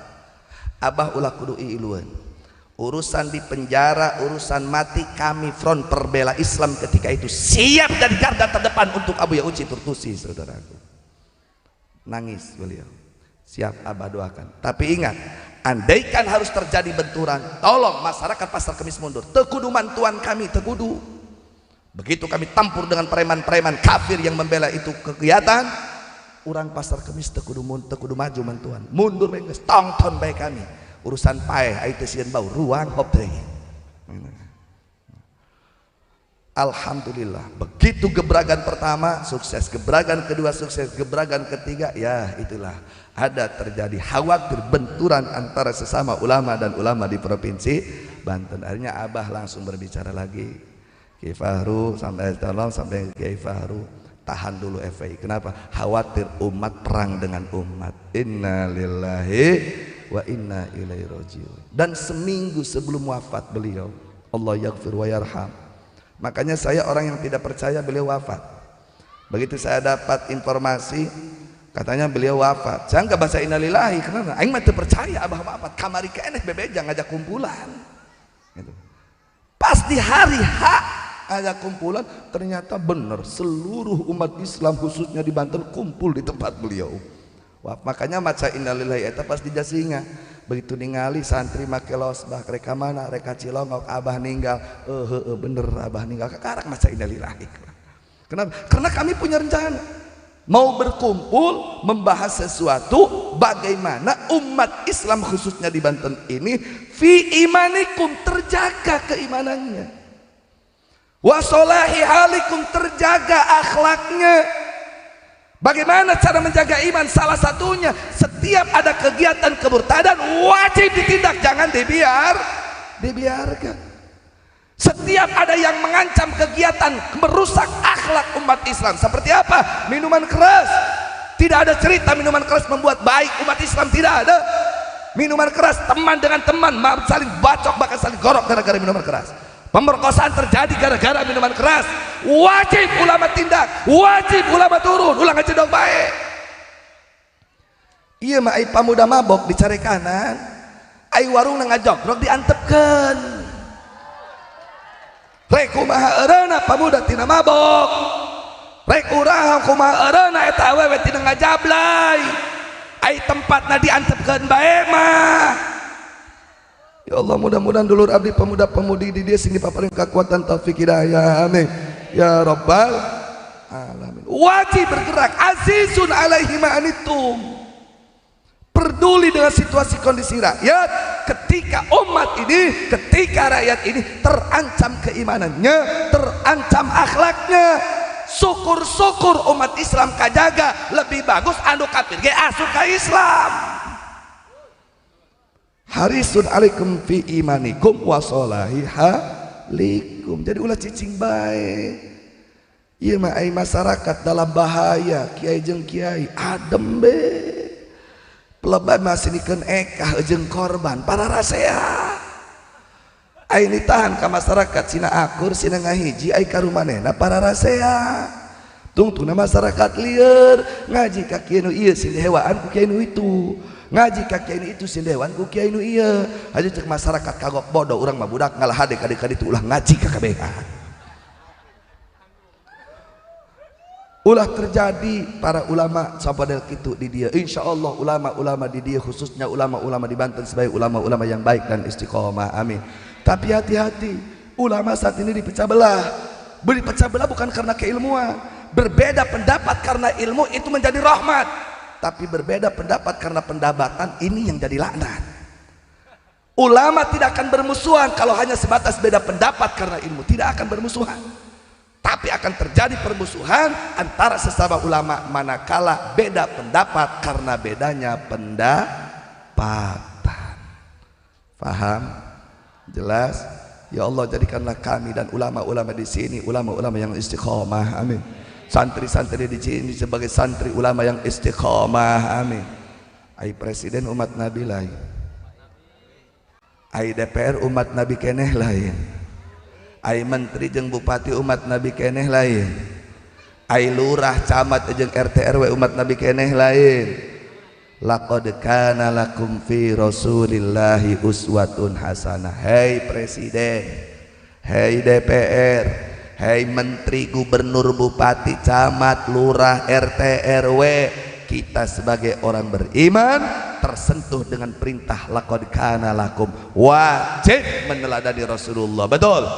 Abah ulah kudu iluan. Urusan di penjara, urusan mati, kami front perbela Islam ketika itu siap dan garda terdepan untuk Abuya Uci Turtusi, saudaraku. Nangis beliau. Siap abah doakan. Tapi ingat, andaikan harus terjadi benturan, tolong masyarakat Pasar Kemis mundur. Tekudu mantuan kami, tekudu. Begitu kami tampur dengan preman-preman kafir yang membela itu kegiatan, orang Pasar Kemis tekudu maju mantuan, mundur beres tongton baik kami. Urusan pae ait sieun bau ruang hop teh. Alhamdulillah, begitu gebrakan pertama sukses, gebrakan kedua sukses, gebrakan ketiga, ya itulah ada terjadi khawatir benturan antara sesama ulama dan ulama di provinsi Banten. Akhirnya abah langsung berbicara lagi, Kiai Fahru sampai tolong sampai Kiai Fahru tahan dulu FPI. Kenapa? Khawatir umat perang dengan umat. Inna lillahi wa inna ilaihi rajiun. Dan seminggu sebelum wafat beliau, Allah yaghfir wa yarham, makanya saya orang yang tidak percaya beliau wafat. Begitu saya dapat informasi katanya beliau wafat, saya nggak baca innalillahi karena aing mah teu percaya abah wafat. Kamari keneh bebeja ngajak kumpulan gitu. Pas di hari H ada kumpulan, ternyata benar seluruh umat Islam khususnya di Banten kumpul di tempat beliau. Wah, makanya maca innalillahi eta pas di Jasinga. Begitu ningali santri make losbah reka mana reka Cilongok abah ninggal, bener abah ninggal, karak maca innalillahi. Kenapa? Karena kami punya rencana mau berkumpul membahas sesuatu bagaimana umat Islam khususnya di Banten ini fi imanikum, terjaga keimanannya, wa solahi halikum, terjaga akhlaknya. Bagaimana cara menjaga iman? Salah satunya setiap ada kegiatan kemurtadan wajib ditindak, jangan dibiarkan. Setiap ada yang mengancam kegiatan merusak akhlak umat Islam, seperti apa? Minuman keras. Tidak ada cerita minuman keras membuat baik umat Islam, tidak ada. Minuman keras, teman dengan teman saling bacok bahkan saling gorok gara-gara minuman keras. Pemerkosaan terjadi gara-gara minuman keras. Wajib ulama tindak, wajib ulama turun, ulang aja dong baik. Iya mah ai pamuda mabok dicari kanan, ai warung ngajogrok diantepkeun. Rek kumaha eureuna pamuda tina mabok, rek urang kumaha eureuna eta awewe tina ngajablay, ai tempatna diantepkeun bae mah. Ya Allah, mudah-mudahan dulur abdi pemuda-pemudi di dia sing dipaparin kekuatan taufik hidayah, amin ya rabbal alamin. Wajib bergerak, azizun alaihi ma'anitum, peduli dengan situasi kondisi rakyat. Ketika umat ini, ketika rakyat ini terancam keimanannya, terancam akhlaknya, syukur-syukur umat Islam kajaga, lebih bagus anu kafir ge asup ka Islam. Harisun alaikum fi imanikum wa solahi halikum. Jadi ulah cicing bae. Ieu mah ai masyarakat dalam bahaya, kiai jeung kiai adem be. Pelebay masih dikeun ekah jeung korban para rasea. Ai ditahan ka masyarakat sina akur sina ngahiji ai ka rumanehna para rasea. Tungtungna masyarakat lieur ngaji ka kieu nu ieu sing dihewaan ku kiai nu itu. Ngaji ka kiai itu sindewan ku kiai nu ieu. Haji cek masyarakat kagok bodoh urang mah budak ngalah hade ka ditu ulah ngaji ka kabehan. Ulah terjadi para ulama sabadal kitu di dia. Insyaallah ulama-ulama di dia khususnya ulama-ulama di Banten sebagai ulama-ulama yang baik dan istiqomah. Amin. Tapi hati-hati, ulama saat ini dipecah belah. Dipecah belah bukan karena keilmuan. Berbeda pendapat karena ilmu itu menjadi rahmat. Tapi berbeda pendapat karena pendapatan ini yang jadi laknat. Ulama tidak akan bermusuhan kalau hanya sebatas beda pendapat karena ilmu, tidak akan bermusuhan. Tapi akan terjadi permusuhan antara sesama ulama manakala beda pendapat karena bedanya pendapatan. Faham? Jelas? Ya Allah, jadikanlah kami dan ulama-ulama di sini ulama-ulama yang istiqomah. Amin. Santri-santri di sini sebagai santri ulama yang istiqomah. Amin. Ai presiden umat Nabi lain, ai DPR umat Nabi keneh lain, ai menteri jeung bupati umat Nabi keneh lain, ai lurah camat jeung RT RW umat Nabi keneh lain. Laqad kana lakum fi rasulillahi uswatun hasanah. Hei presiden, hei DPR, hei menteri, gubernur, bupati, camat, lurah, RT, RW, kita sebagai orang beriman tersentuh dengan perintah laqad kana lakum, wajib meneladani Rasulullah. Betul.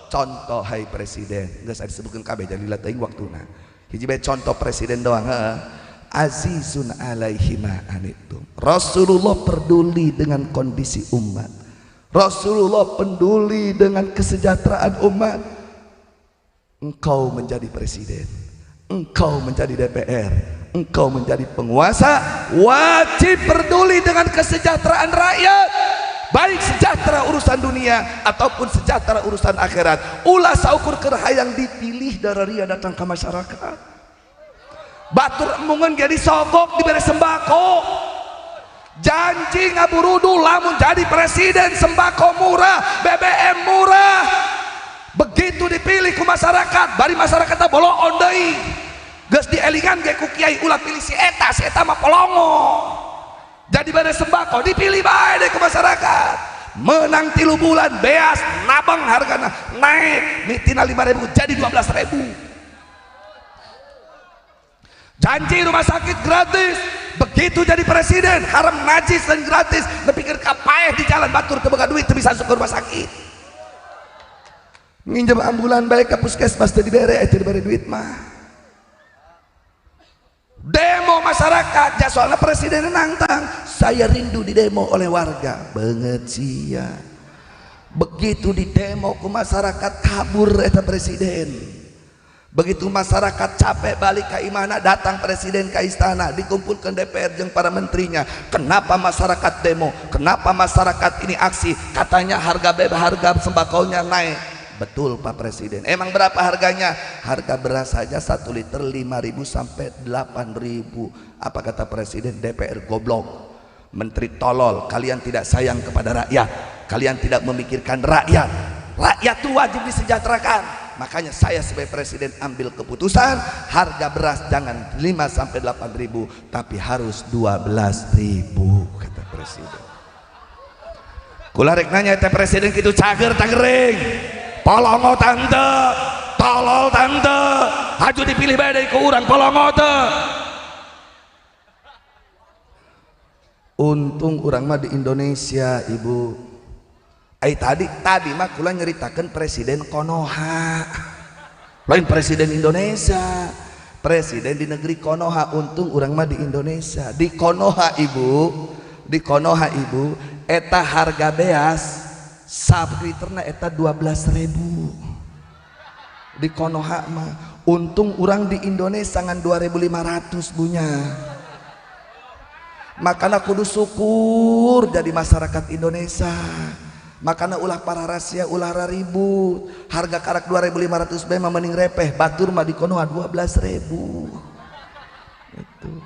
Contoh hai presiden, geus disebutkeun kabeh jadi teuing waktuna. Hiji bae contoh presiden doang, azizun alaihi ma anitum. Rasulullah peduli dengan kondisi umat. Rasulullah peduli dengan kesejahteraan umat. Engkau menjadi presiden, engkau menjadi DPR, engkau menjadi penguasa, wajib peduli dengan kesejahteraan rakyat, baik sejahtera urusan dunia ataupun sejahtera urusan akhirat. Ulah saukur keur hayang dipilih dararia datang ke masyarakat. Batur emungan jadi sogok diberi sembako. Janji ngaburudu lamun jadi presiden sembako murah, BBM murah. Begitu dipilih ku masyarakat, bari masyarakatna boloon deui. Geus dielingan ge ku kiai ulah pilih si eta mah polongo. Jadi bade sembako dipilih bae deh ku masyarakat. Menang 3 bulan beas nabang hargana naik mitina 5.000 jadi 12.000. Janji rumah sakit gratis. Begitu jadi presiden haram najis dan gratis. Nepikeun ka paeh di jalan batur teu boga duit teu bisa masuk ke rumah sakit. Nginjem ambulan baik ke puskesmas teu dibere teu dibere duit mah. Demo masyarakat jasoalna presiden nantang, saya rindu di demo oleh warga banget sia. Begitu di demo ku masyarakat kabur eta presiden. Begitu masyarakat capek balik ke imana, datang presiden ke istana, dikumpulkan DPR jeung para menterinya. Kenapa masyarakat demo? Kenapa masyarakat ini aksi? Katanya harga sembakonya naik. Betul Pak Presiden. Emang berapa harganya? Harga beras saja 1 liter 5.000 sampai 8.000. Apa kata Presiden? DPR goblok, menteri tolol, kalian tidak sayang kepada rakyat, kalian tidak memikirkan rakyat. Rakyat itu wajib disejahterakan. Makanya saya sebagai presiden ambil keputusan harga beras jangan 5 sampai 8 ribu, tapi harus 12 ribu, kata presiden. Kula rek nanya teh presiden kitu cager tangering, polongo tante, tolol tante, haju dipilih bae deui ku urang polongo teh. Untung urang mah di Indonesia, Ibu. Tadi mah kula nyeritakan presiden Konoha, lain presiden Indonesia. Presiden di negeri Konoha, untung urang mah di Indonesia. Di Konoha ibu, eta harga beas sab literna eta 12.000 di Konoha mah. Untung urang di Indonesia ngan 2.500 bunya. Makanya kudu syukur jadi masyarakat Indonesia. Makanya ulah para rahasia ulah ribut. Harga karak 2.500 bae mah mending repeh. Batur mah di Konoha 12.000. Itu.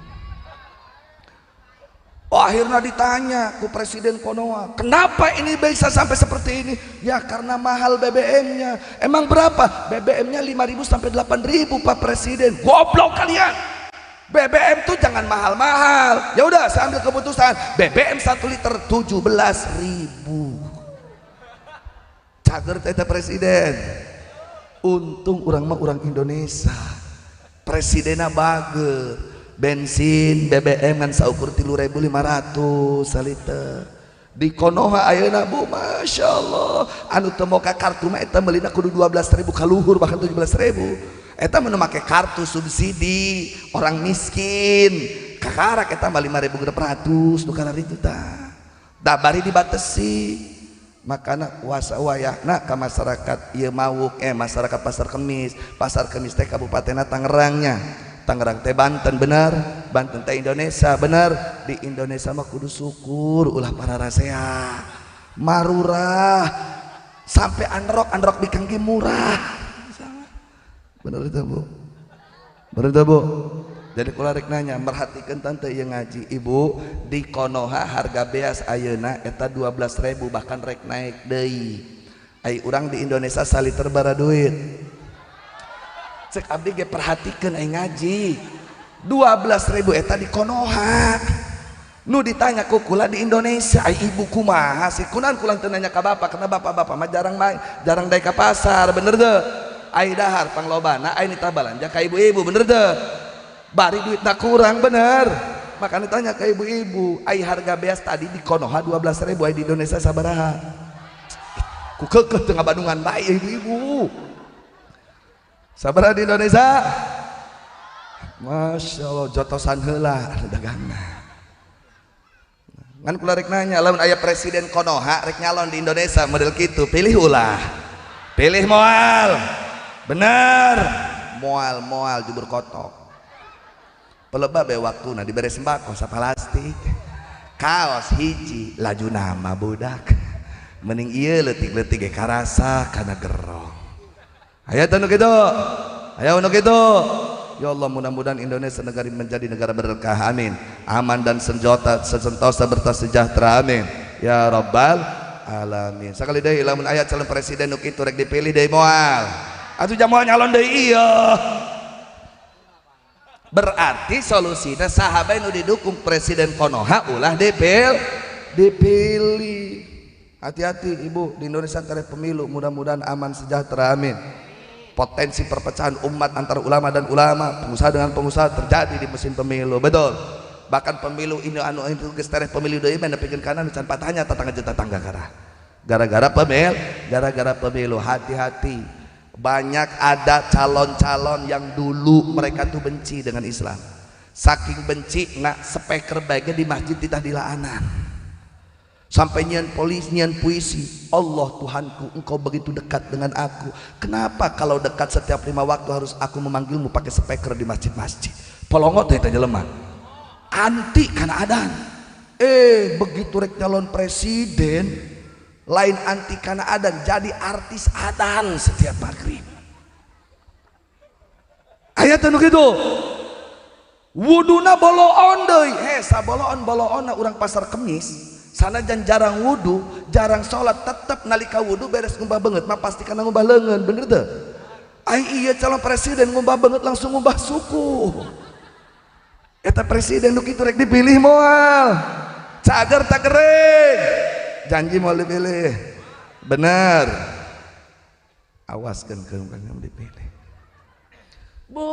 Oh, akhirnya ditanya ku presiden Konoha, kenapa ini bisa sampai seperti ini? Ya karena mahal BBM-nya. Emang berapa? BBM-nya 5.000 sampai 8.000 Pak Presiden. Goblok kalian. BBM tuh jangan mahal-mahal. Ya udah, saya ambil keputusan. BBM 1 liter 17.000. Cager teh presiden. Untung urang mah urang Indonesia. Presidenna bager. Bensin BBM kan saukur 3.500 saliter. Di Konoha ayeuna Bu, Masya Allah, anu teu moka kartu mah eta meulina kudu 12.000 kaluhur bahkan 17.000. Eta menu make kartu subsidi orang miskin kakarak eta mah 5.600 nu kana ritu tah. Da bari dibatesi. Makana kuasa wayahna ka masyarakat ieu Mawuk masyarakat Pasar Kemis teh Kabupaten Tangerangnya. Tangerang teh Banten bener, Banten teh Indonesia bener. Di Indonesia mah kudu syukur ulah para rasea. Marurah sampai androk dikangge murah. Bener itu Bu. Bener itu Bu. Jadi kula rek nanya, merhatikeun tante ieu ngaji Ibu, di Konoha harga beas ayeuna eta 12.000 bahkan rek naik deui. Ai urang di Indonesia saliter bara duit. Cek abdi ge perhatikeun ai ngaji. 12.000 eta di Konoha. Nu ditanya ku kula di Indonesia, ai Ibu kumaha sih? Kunaon kula teu nanya ka bapak, karena bapak-bapak mah jarang daek ka pasar, bener teu? Ai dahar panglobana ai nita balanja ka ibu-ibu, bener teu? Bari duitna kurang bener. Makanya tanya ke ibu-ibu, ai harga beas tadi di Konoha 12.000, ai di Indonesia sabaraha? Ku keukeuh teu ngabadungan bae ibu-ibu. Sabaraha di Indonesia? Masya Allah, jotosan heula anu dagangna. Ngan kula rek nanya, lamun aya presiden Konoha rek nyalon di Indonesia model kitu, pilih ulah. Pilih moal. Bener. Moal jubur kotok. Peleba be waktuna dibere sembako sapalastik. Kaos hiji laju nama budak. Mending ieu leutik-leutik ge karasa kana gerong. Aya teh nu kitu. Aya nu kitu. Ya Allah, mudah-mudahan Indonesia negara menjadi negara berkah, amin. Aman dan sentosa bersejahtera, amin. Ya Rabbal alamin. Sakali deui lamun aya calon presiden nu kitu rek dipilih deui moal. Atuh jamoal nyalon deui ieu. Berarti solusinya sahabat nu didukung presiden Konoha ulah dipilih. Hati-hati Ibu, di Indonesia antara pemilu mudah-mudahan aman sejahtera, amin. Potensi perpecahan umat antara ulama dan ulama, pengusaha dengan pengusaha terjadi di musim pemilu, betul. Bahkan pemilu ini anu itu geus tereh pemilu deui mah nepikeun kana nu can patahnya tetangga gara-gara pemilu. Hati-hati. Banyak ada calon-calon yang dulu mereka tuh benci dengan Islam. Saking benci nak speaker baiknya di masjid ditah dilaanan. Sampai nyian puisi, Allah Tuhanku engkau begitu dekat dengan aku. Kenapa kalau dekat setiap 5 waktu harus aku memanggilmu pakai speaker di masjid-masjid? Polongot teh jelema. Anti kana adan. Begitu rek calon presiden lain anti kana adan, jadi artis adan setiap maghrib. Ayat anu kitu. Wuduna boloon deui. Saboloon-boloonna urang Pasar Kemis, sanajan jarang wudu, jarang sholat, tetep nalika wudu beres ngumbah beungeut mah pasti kana ngumbah leungeun, bener teu? Iya calon presiden ngubah banget langsung ngubah suku. Eta presiden nu kitu rek dipilih moal. Cager tak kering. Janji mau dipilih. Bener. Awaskan ke yang dipilih. Bu,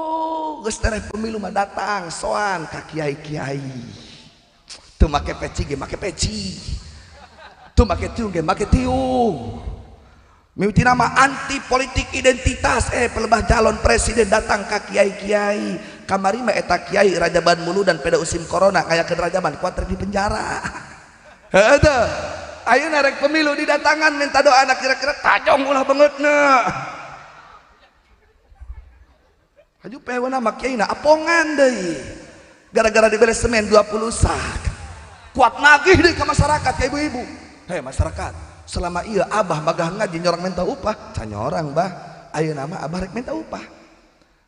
geus teh pemilu mah datang soan ka kiai-kiai. Teu make peci ge make peci. Teu make tiung ge make tiung. Mimiti nama anti politik identitas pelebah calon presiden datang ke kiai-kiai kamari mah eta kiai rajaban mulu dan peda usim corona ngayakeun rajaban kuatir di penjara. Heuh ayeuna rek pemilu didatangan minta doa anak kira-kira tajong ulah bangetna. Haju peweuna mah kiaina apongan deui. Gara-gara dibeli semen 20 sak. Kuat nagih deui ka masyarakat ka ibu-ibu. Hei masyarakat, selama iya abah magah ngaji nyorang minta upah canyorang bah ayeuna mah abah rek minta upah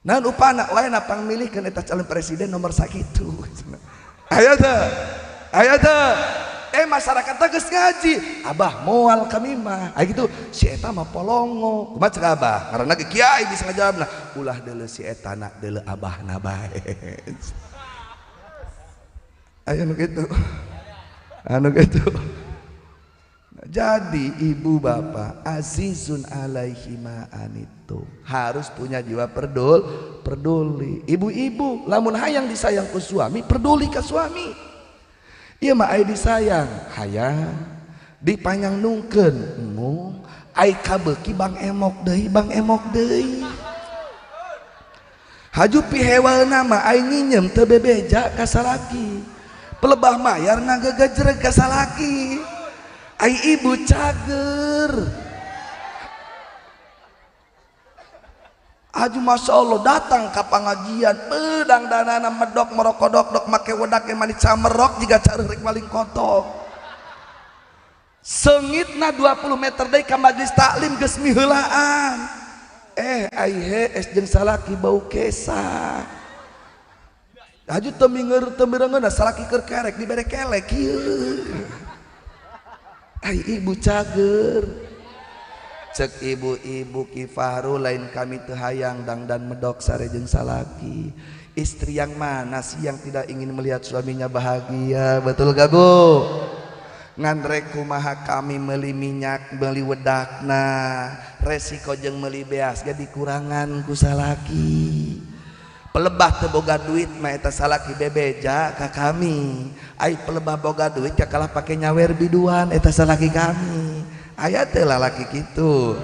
naon upahna wae napang milihkeun eta calon presiden nomor sakitu aya teu masyarakat teh geus ngaji abah moal kami mah aya kitu si eta mah polongo kumaha cek abah ngaranna ge kiai bisa ngajawabna ulah deuleu si eta na deuleu abahna bae aya nu kitu anu kitu. Jadi ibu bapak azizun alaihi ma'anitu harus punya jiwa peduli. Ibu-ibu lamun hayang disayang ku suami peduli ke suami. Ieu mah ai disayang hayang dipanyang nungkeun mung ai kabeuki bang emok deui. Haju piheweuna mah ai nginjem teu bebeja ka salaki. Pelebah mayarna gegejreg ka salaki. Ai ibu cager. Aju masya Allah datang ke pengajian pedang danana medok merokodok dok make wedak yang mani camerok jika cari rek maling kotok. Sengitna 20 meter dari ke majlis taklim geus miheulaan. Ai hees jeung salaki bau kesa. Aju teu mireungeunna salaki keur kerek dibere kelek ieu. Ai ibu cager cek ibu-ibu kifaru lain kami teu hayang dangdan medok sare jeung salaki. Istri yang mana sih yang tidak ingin melihat suaminya bahagia, betul gak bu? Ngan rek kumaha kami meuli minyak meuli wedakna resiko jeung meuli beas ge dikurangan ku salaki. Pelebah teu boga duit mah eta salaki bebeja ka kami. Ai pelebah boga duit kalah pake nyawer biduan eta salaki kami. Aya teh lalaki kitu.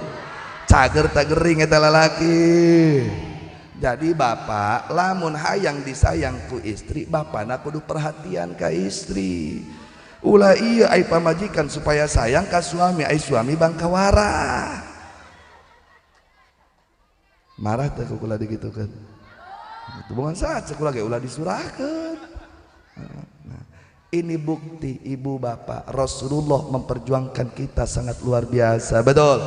Cager teh gering eta lalaki. Jadi bapak lamun hayang disayang ku istri, bapana kudu perhatian ka istri. Ulah ieu ai pamajikan supaya sayang ka suami, ai suami bangkawara. Marah teh kula digitukeun. Itu bukan saja sekolah ge ulah disurahkeun. Nah, ini bukti ibu bapak Rasulullah memperjuangkan kita sangat luar biasa, betul.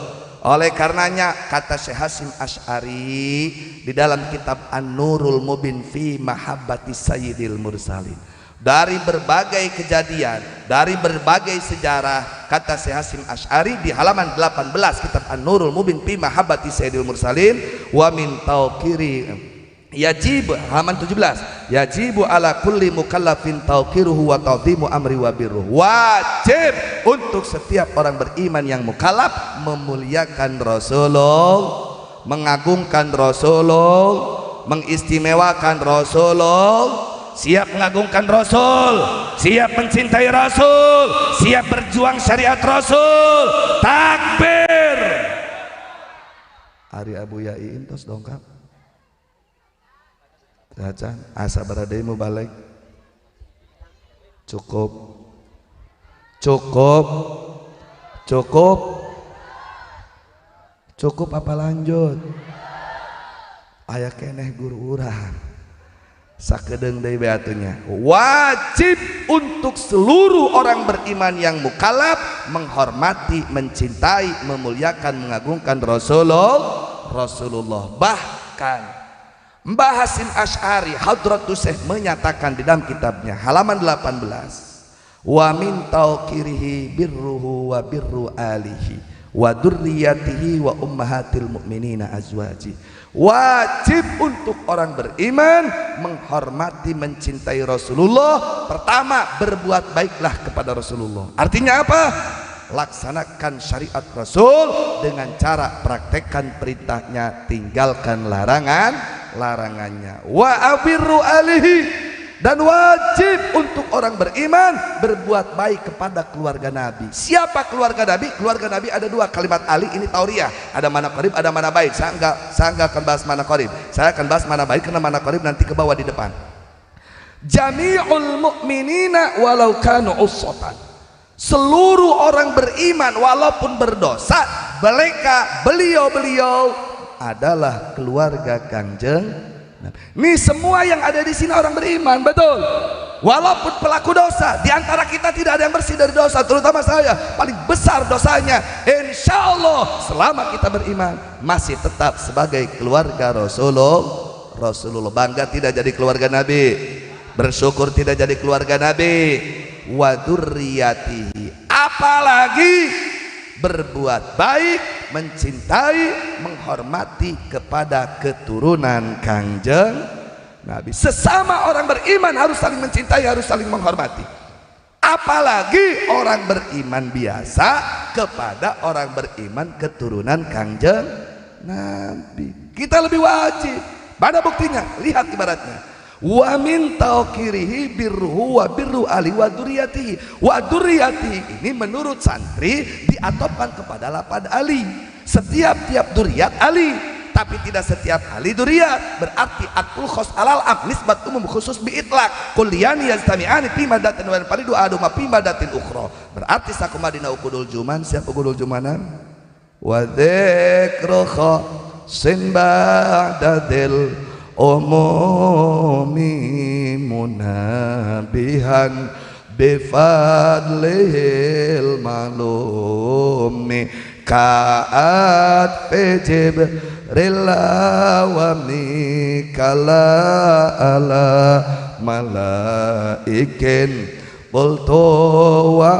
Oleh karenanya kata Syekh Hasyim Asy'ari di dalam kitab An-Nurul Mubin fi Mahabbati Sayyidil Mursalin, dari berbagai kejadian, dari berbagai sejarah, kata Syekh Hasyim Asy'ari di halaman 18 kitab An-Nurul Mubin fi Mahabbati Sayyidil Mursalin, wa min tawqiri yajib halaman 17 yajibu ala kulli mukallafin tauqiruhu wa ta'dhimu amri wa birruhu. Wajib untuk setiap orang beriman yang mukallaf memuliakan Rasulullah, mengagungkan Rasulullah, mengistimewakan Rasulullah, siap mengagungkan Rasul, siap mencintai Rasul, siap berjuang syariat Rasul. Takbir. Ari Abu Yai entos dongkap Hacan, asa baradaimu balik. Cukup apa lanjut? Aya keneh guru urang sakedeung deui beatunya. Wajib untuk seluruh orang beriman yang mukallaf menghormati, mencintai, memuliakan, mengagungkan Rasulullah. Bahkan Mbah Hasyim Asy'ari Hadratus Syekh menyatakan di dalam kitabnya halaman 18, wa min tauqirihi birruhu wa birru alihi wa dzurriyyatihi wa ummahatil mu'minina azwaji Wajib untuk orang beriman menghormati, mencintai Rasulullah. Pertama, berbuat baiklah kepada Rasulullah. Artinya apa? Laksanakan syariat Rasul dengan cara praktekkan perintahnya, tinggalkan larangannya. Wa abirru alihi, dan wajib untuk orang beriman berbuat baik kepada keluarga Nabi. Siapa keluarga Nabi? Keluarga Nabi ada dua, kalimat ali ini tauriyah, ada mana qarib, ada mana baik. Saya enggak akan bahas mana qarib, saya akan bahas mana baik, karena mana qarib nanti ke bawah di depan. Jami'ul mu'minina walau kanu ussatan, seluruh orang beriman walaupun berdosa, beliau adalah keluarga Kangjeng. Ini semua yang ada di sini orang beriman, betul. Walaupun pelaku dosa, di antara kita tidak ada yang bersih dari dosa, terutama saya, paling besar dosanya. Insya Allah selama kita beriman masih tetap sebagai keluarga Rasulullah. Bangga tidak jadi keluarga Nabi, bersyukur tidak jadi keluarga Nabi. Wa dzurriyyatihi, apalagi berbuat baik, mencintai, menghormati kepada keturunan Kangjeng Nabi. Sesama orang beriman harus saling mencintai, harus saling menghormati. Apalagi orang beriman biasa kepada orang beriman keturunan Kangjeng Nabi. Kita lebih wajib. Mana buktinya? Lihat ibaratnya. Wa min tawqirihi birruhu wa birru ali wa dzurriyyatihi. Wa dzurriyyatihi ini menurut santri diatopkan kepada lapad ali. Setiap dzurriyat ali, tapi tidak setiap ali dzurriyat. Berarti atul khos alal am, nisbat umum khusus bi itlaq. Kulliyani yastami'ani fi madatin wa faridu aduma fi madatin ukhra. Berarti sakumadina ukudul juman, siapa ukudul jumanan? Wa dzikru khasin ba'dadil umumi munabihan bifadlihil malumi ka'at fi Jibril wa mikala ala malaikin qultu wa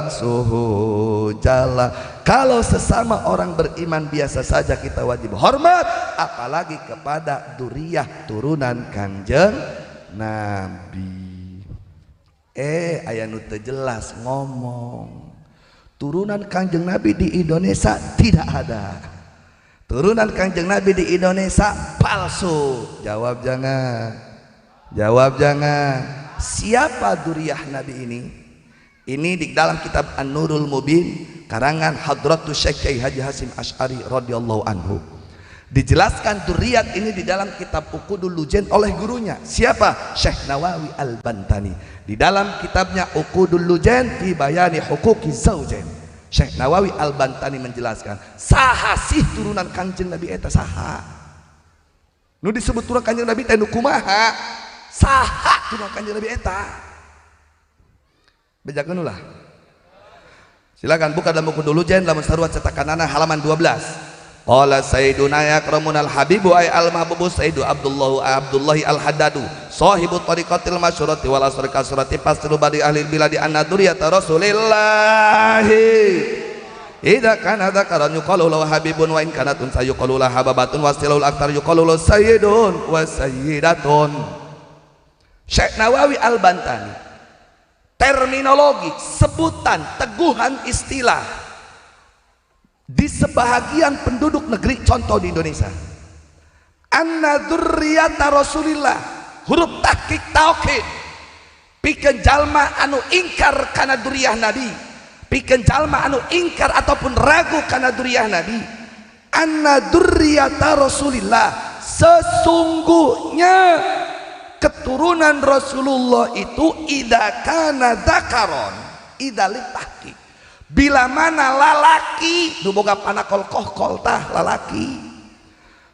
aksuhu jalla. Kalau sesama orang beriman biasa saja kita wajib hormat, apalagi kepada duriyah turunan Kangjeng Nabi. Aya nu teu jelas ngomong. Turunan Kangjeng Nabi di Indonesia tidak ada. Turunan Kangjeng Nabi di Indonesia palsu. Jawab jangan. Jawab jangan. Siapa duriyah Nabi ini? Ini di dalam kitab An-Nurul Mubin karangan Hadratus Syekh Kyai Haji Hasyim Asy'ari radhiyallahu anhu. Dijelaskan duriyat ini di dalam kitab Uqudul Lujain oleh gurunya. Siapa? Syekh Nawawi Al-Bantani. Di dalam kitabnya Uqudul Lujain fi bayani huquqi zaujain. Syekh Nawawi Al-Bantani menjelaskan, saha sih turunan Kangjeng Nabi eta saha? Nu disebut turunan Kangjeng Nabi teh nu kumaha? Saha turunan Kangjeng Nabi eta? Bejakeun ulah. Silakan buka dalam buku dulu Jen lamun saruat cetakanana halaman 12. Qala sayyiduna yakramunal habibu ay al mahbubu sayyidu Abdullahi al Haddadu sahibu tariqatil masyhurati wal asrika surati fasilu badi ahli biladi anna duriyata rasulillahi idza kana dzakaran yuqalu lahu habibun wa in kanat unsa yuqalu lahu hababatun wasilul aktar yuqalu lahu sayyidun wa sayyidatun. Syekh Nawawi Al-Bantani, terminologi, sebutan, teguhan istilah di sebahagian penduduk negeri, contoh di Indonesia. Anna dzurriyyata Rasulillah, huruf tahqiq taukid, pikeun jalma anu ingkar kana duriyah Nabi, pikeun jalma anu ingkar ataupun ragu kana duriyah Nabi. Anna dzurriyyata Rasulillah, sesungguhnya keturunan Rasulullah itu idza kana dzakaron, idza litahqiq, bila mana lalaki nu boga panakol kohkol tah lalaki,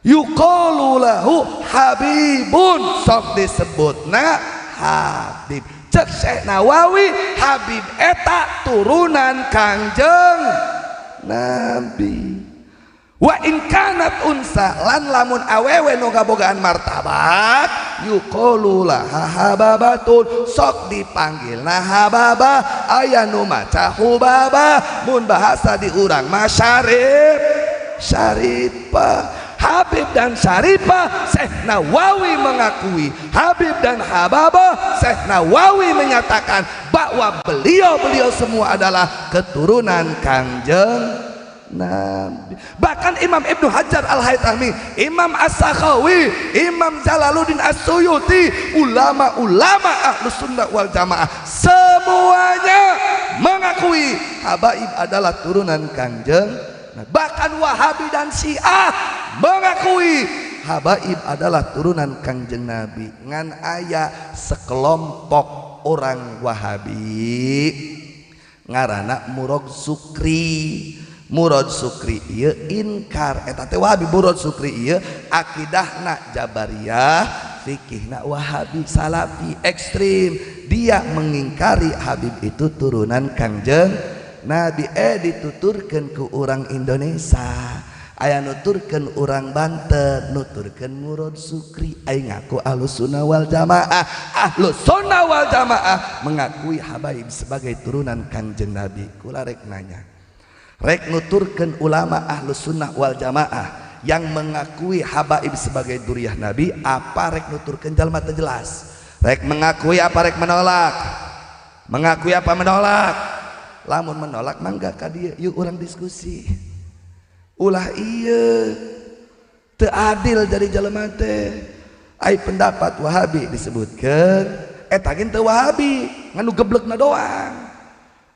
yuqalu lahu habibun, sok disebutna habib. Cek Syekh Nawawi, habib eta turunan Kangjeng Nabi. Wa in kanat unsa, lan lamun awewe nu gabogaan martabat, yuqalu laha hababatun, sok dipanggilna hababah. Aya nu maca hubabah, mun bahasa di urang mah syarif, syarifah. Habib dan Syarifah, Syekh Nawawi mengakui. Habib dan Hababah, Syekh Nawawi menyatakan bahwa beliau semua adalah keturunan Kangjeng Nabi. Bahkan Imam Ibnu Hajar Al-Haytami, Imam As-Sakhawi, Imam Jalaluddin As-Suyuti, ulama-ulama Ahlus Sunnah wal Jamaah semuanya mengakui habaib adalah turunan Kangjeng Nabi. Bahkan Wahabi dan Syiah mengakui habaib adalah turunan Kangjeng Nabi. Ngan aya sekelompok orang Wahabi ngaranna Murad Sukri. Murad Sukri ieu inkar eta teh Wahabi. Murad Sukri ieu akidahna Jabariyah, fikihna Wahabi, Salafi ekstrim. Dia mengingkari Habib itu turunan Kangjeng Nabi. Dituturkeun ku orang Indonesia, aya nuturkeun orang Banten, nuturkeun Murad Sukri. Aya ngaku Ahlus Sunnah wal Jamaah. Ahlus Sunnah wal Jamaah mengakui habaib sebagai turunan Kangjeng Nabi. Kula rek nanya, rek nuturkeun ulama Ahlus Sunnah wal Jamaah yang mengakui habaib sebagai duriyah Nabi, apa rek nuturkeun jalma teu jelas? Rek mengakui apa rek menolak? Mengakui apa menolak? Lamun menolak mangga ka dieu yuk urang diskusi. Ulah ieu teu adil dari jalma teh. Ai pendapat Wahabi disebutkeun eta ge teu Wahabi, nganu geblegna doang.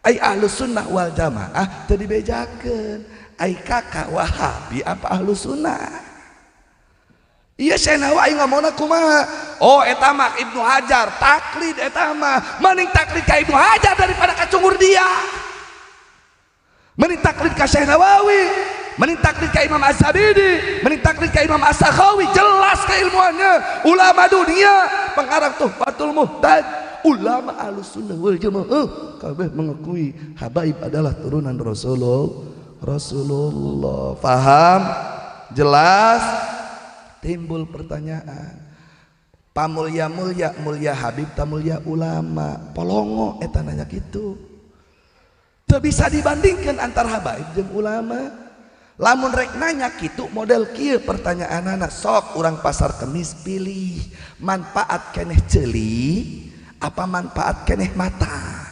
Ai Ahlus Sunnah wal Jamaah teu dibejakeun. Ai kakak Wahabi apa Ahlus Sunnah? Iya Syekh Nawawi ngomongna kumaha? Oh eta mah Ibnu Hajar taklid, eta mah mending taklid ka Ibnu Hajar daripada ka cungur dia. Mending taklid ka Syekh Nawawi, mending taklid ka Imam Az-Zabidi, mending taklid ka Imam As-Sakhawi. Jelas keilmuannya, ulama dunia, pengarang Tuhfatul Muhtaj, ulama Ahlus Sunnah wal Jamaah kabeh mengakui habaib adalah turunan Rasulullah. Faham? Jelas? Timbul pertanyaan, pamulya mulia Habib tamulya ulama, polongo eta nanya gitu. Teu bisa dibandingkan antara habaib jeung ulama. Lamun rek nanya kitu model kieu pertanyaanana, sok urang pasar kemis pilih manfaat keneh ceuli apa manfaat keneh mata.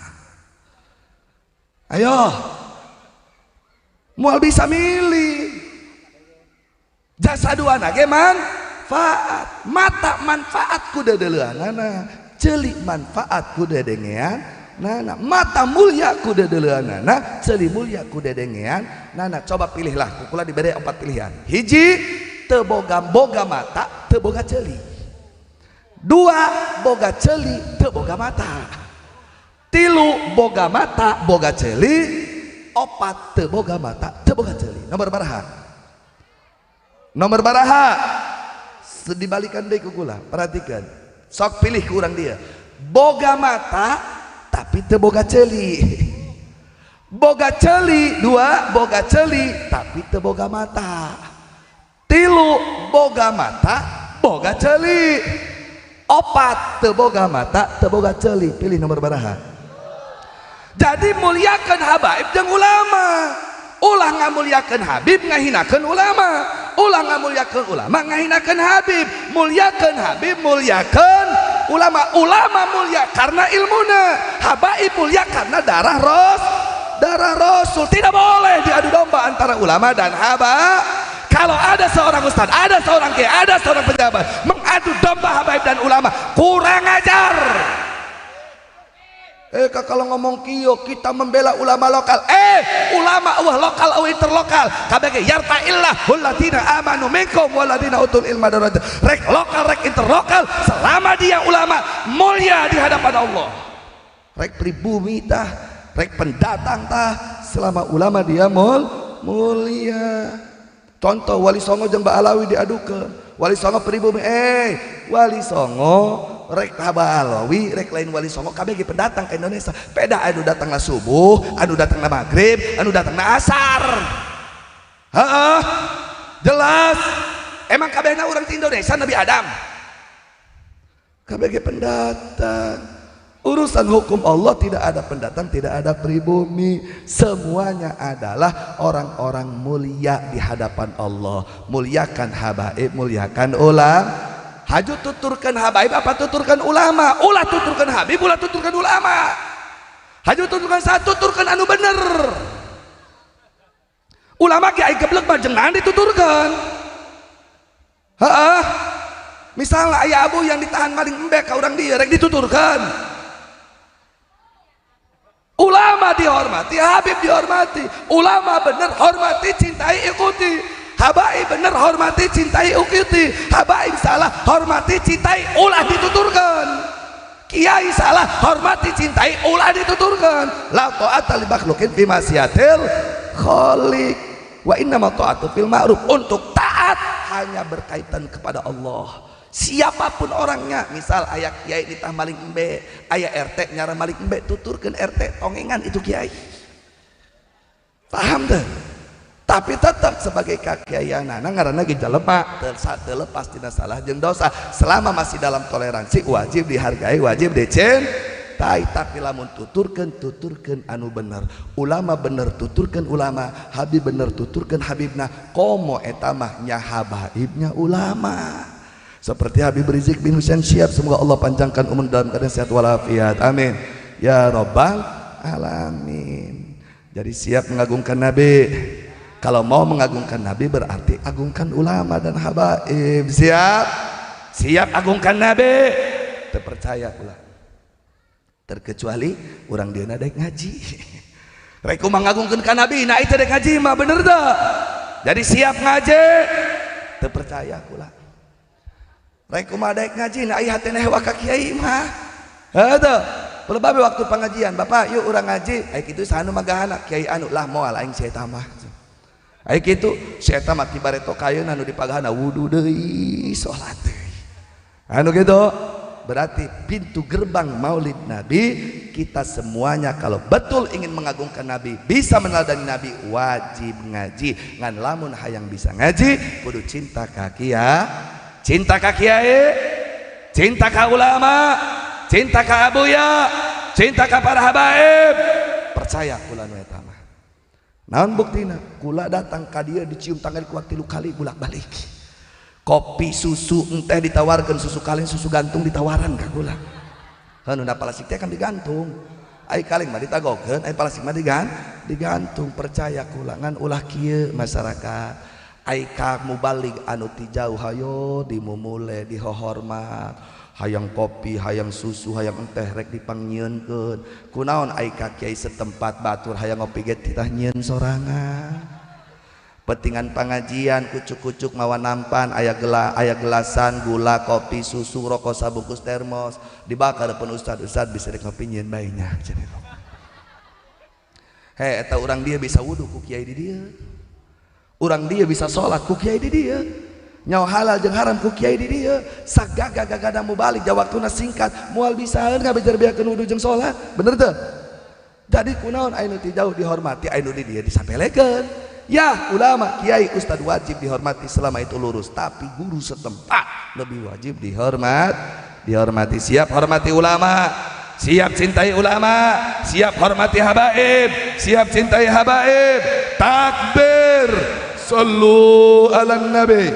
Ayo moal bisa milih. Jasa duana ge manfaat, mata manfaat ku dadeuleunana, ceuli manfaat ku dedengean nana, mata mulia ku dadeuleunana, ceuli mulia ku dedengean nana. Coba pilihlah, kukula diberi 4 pilihan. Hiji, teu boga mata, teu boga ceuli. 2, boga ceuli, teu boga mata. 3, boga mata, boga ceuli. 4, teu boga mata, teu boga ceuli. Nomor baraha? Nomor baraha? Dibalikan deui ku kula, perhatikan. Sok pilih ku urang dia. Boga mata tapi teu boga ceuli. Boga ceuli. 2, boga ceuli tapi teu boga mata. 3, boga mata, boga ceuli. 4, teu boga mata, teu boga ceuli. Pilih nomor baraha? Jadi muliakan habaib jeung ulama. Ulah ngamuliakeun Habib ngahinakeun ulama, ulah ngamuliakeun ulama ngahinakeun Habib. Muliakeun Habib, muliakeun ulama. Ulama mulia karena ilmuna, habaib mulia karena darah Rasul. Tidak boleh diadu domba antara ulama dan habaib. Kalau ada seorang ustaz, ada seorang kiai, ada seorang pejabat mengadu domba habaib dan ulama, kurang ajar. Kalau ngomong kiyo kita membela ulama lokal, ulama lokal atau interlokal kabeh yarta'illah walladziina amanu minkum walladziina utul ilma darajat. Rek lokal rek interlokal selama dia ulama mulia di hadapan Allah. Rek pribumi tah, rek pendatang tah, selama ulama dia mulia. Contoh Wali Songo jeung Mbak Alawi diadukeun. Wali Songo pribumi, Wali Songo rek Abah Alawi, rek lain Wali Songo kabeh ge pendatang ke Indonesia. Beda anu datangna subuh, anu datangna maghrib, anu datangna asar. Heeh. Jelas. Emang kabehna urang ti Indonesia Nabi Adam. Kabeh ge pendatang. Urusan hukum Allah tidak ada pendatang, tidak ada pribumi. Semuanya adalah orang-orang mulia di hadapan Allah. Muliakan habaib, muliakan ulama. Haju tuturkan habaib apa tuturkan ulama? Ulah tuturkan habib, ulah tuturkan ulama. Haju tuturkan satu, tuturkan anu bener. Ulama kiai geblek mah jangan dituturkan. Heeh. Misalnya ayah abu yang ditahan maling embek ka urang dia rek dituturkan. Ulama dihormati, habib dihormati. Ulama bener hormati, cintai, ikuti. Habaib bener hormati, cintai, ikuti. Habaib salah hormati, cintai, ulah dituturkan. Kiai salah hormati, cintai, ulah dituturkan. La ta'ata li makhluqin fi ma'siyatil khaliq. Wa innama ta'atu fil ma'ruf. Untuk taat hanya berkaitan kepada Allah. Siapapun orangnya, misal ayah kiai ditah maling embe, ayah RT nyara maling embe, tuturkan RT tongengan itu kiai. Paham deh? Tapi tetap sebagai kakiayana ngaranna ge jelema teu lepas tina salah jeung dosa selama masih dalam toleransi, wajib dihargai, wajib dicintai. Tapi lamun tuturkan anu bener, ulama bener tuturkan ulama, habib bener tuturkan habibna, komo eta mah nya habaibnya ulama. Seperti Habib Rizik bin Husain Syihab, semoga Allah panjangkan umur dalam keadaan sehat walafiat, amin ya rabbal alamin. Jadi siap mengagungkan Nabi. Kalau mau mengagungkan Nabi berarti agungkan ulama dan habaib. Siap agungkan Nabi. Terpercaya pula. Terkecuali orang dia nadek ngaji. Reku mengagungkan Nabi, nah itu dek ngaji mah bener dah. Jadi siap ngaji. Terpercaya pula. Reku madek ngaji, nah ayah teneh waka kiai mah. Ada. Pelbabe waktu pengajian, bapak yuk orang ngaji. Aik itu sanu magahana kiai anu lah moal aing saya tamah. Aik itu saya tamah tibareto kayeun anu dipagahana wudu deui salat deui. Anu gitu. Berarti pintu gerbang Maulid Nabi, kita semuanya kalau betul ingin mengagungkan Nabi, bisa meneladani Nabi, wajib ngaji. Ngan lamun hayang bisa ngaji, kudu cinta ka kiai. Cinta ka kiai, cinta ka ulama, cinta ka abuya, cinta ka para habaib. Percaya kula nu eta mah. Naon buktina? Kula datang ka dieu dicium tangan kuat 3 kali bolak-balik. Kopi susu enteh ditawarkan, susu kaleng susu gantung ditawaran ka kula. Hanu da palasik teh kan digantung. Ai kaleng mah ditagogkeun, ai palasik mah digantung. Percaya kula ngan ulah kieu masyarakat. Aika mubalik anu ti jauh hayo dimumule dihormat, hayang kopi, hayang susu, hayang teh rek dipangnyeunkeun. Kunaon aika kiai setempat batur hayang ngopi ge titah nyieun sorangan. Petingan pangajian kucuk-kucuk mawa nampan, aya gelasan, gula, kopi, susu, rokok sabungkus termos, dibakar pun ustad bisa rek ngopi nyieun bae nya cenah. He eta urang dia bisa wudu ku kiai di dieu. Orang dia bisa sholat ku kiai di dia, nyawa halal jeung haram ku kiai di dia, sagagagagada mau balik jauh waktuna singkat, mual bisa nggak bejar biarkeun wudu jeung sholat, bener tuh. Jadi kunaon anu ti jauh dihormati, anu di dia disapelekeun. Ya ulama, kiai, ustad wajib dihormati selama itu lurus, tapi guru setempat lebih wajib dihormati. Siap hormati ulama, siap cintai ulama, siap hormati habaib, siap cintai habaib. Takbir. Sallu ala nabi.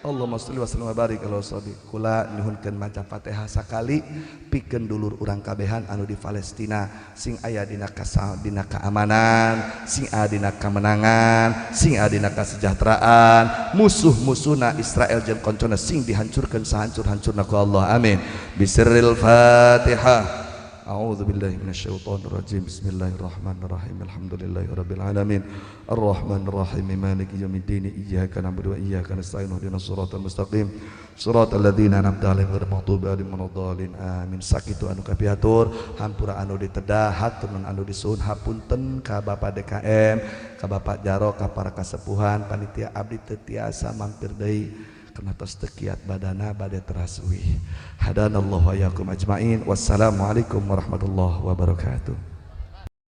Allahumma sholli wa sallim wa barik ala sahabi. Kula nyuhunkeun maca Fatihah sakali pikeun dulur urang kabehan anu di Palestina, sing aya dina keamanan, sing aya dina kemenangan, sing aya dina kesejahteraan, musuh-musuhna Israel jeung koncona sing dihancurkeun sahancur-hancurna ku Allah. Amin. Bisirril Fatihah. A'udzu billahi minasyaitonir rajim. Bismillahirrahmanirrahim. Alhamdulillahirabbil alamin. Arrahmanir rahim. Maliki yaumiddin. Iyyaka na'budu wa iyyaka nasta'in. Ihdinas siratal mustaqim. Shiratal ladzina an'amta 'alaihim ghairil maghdubi 'alaihim waladdallin. Amin. Sakitu anu kapiatur, hampura anu ditedah, hatur anu disuhun hapunten ka Bapak DKM, ka Bapak Jaro, ka para kasepuhan, panitia abdi teu tiasa mampir deui. Karena tos tekiat badana bade terasui. Hadanallahu wa iyyakum ajmain. Wassalamualaikum warahmatullahi wabarakatuh.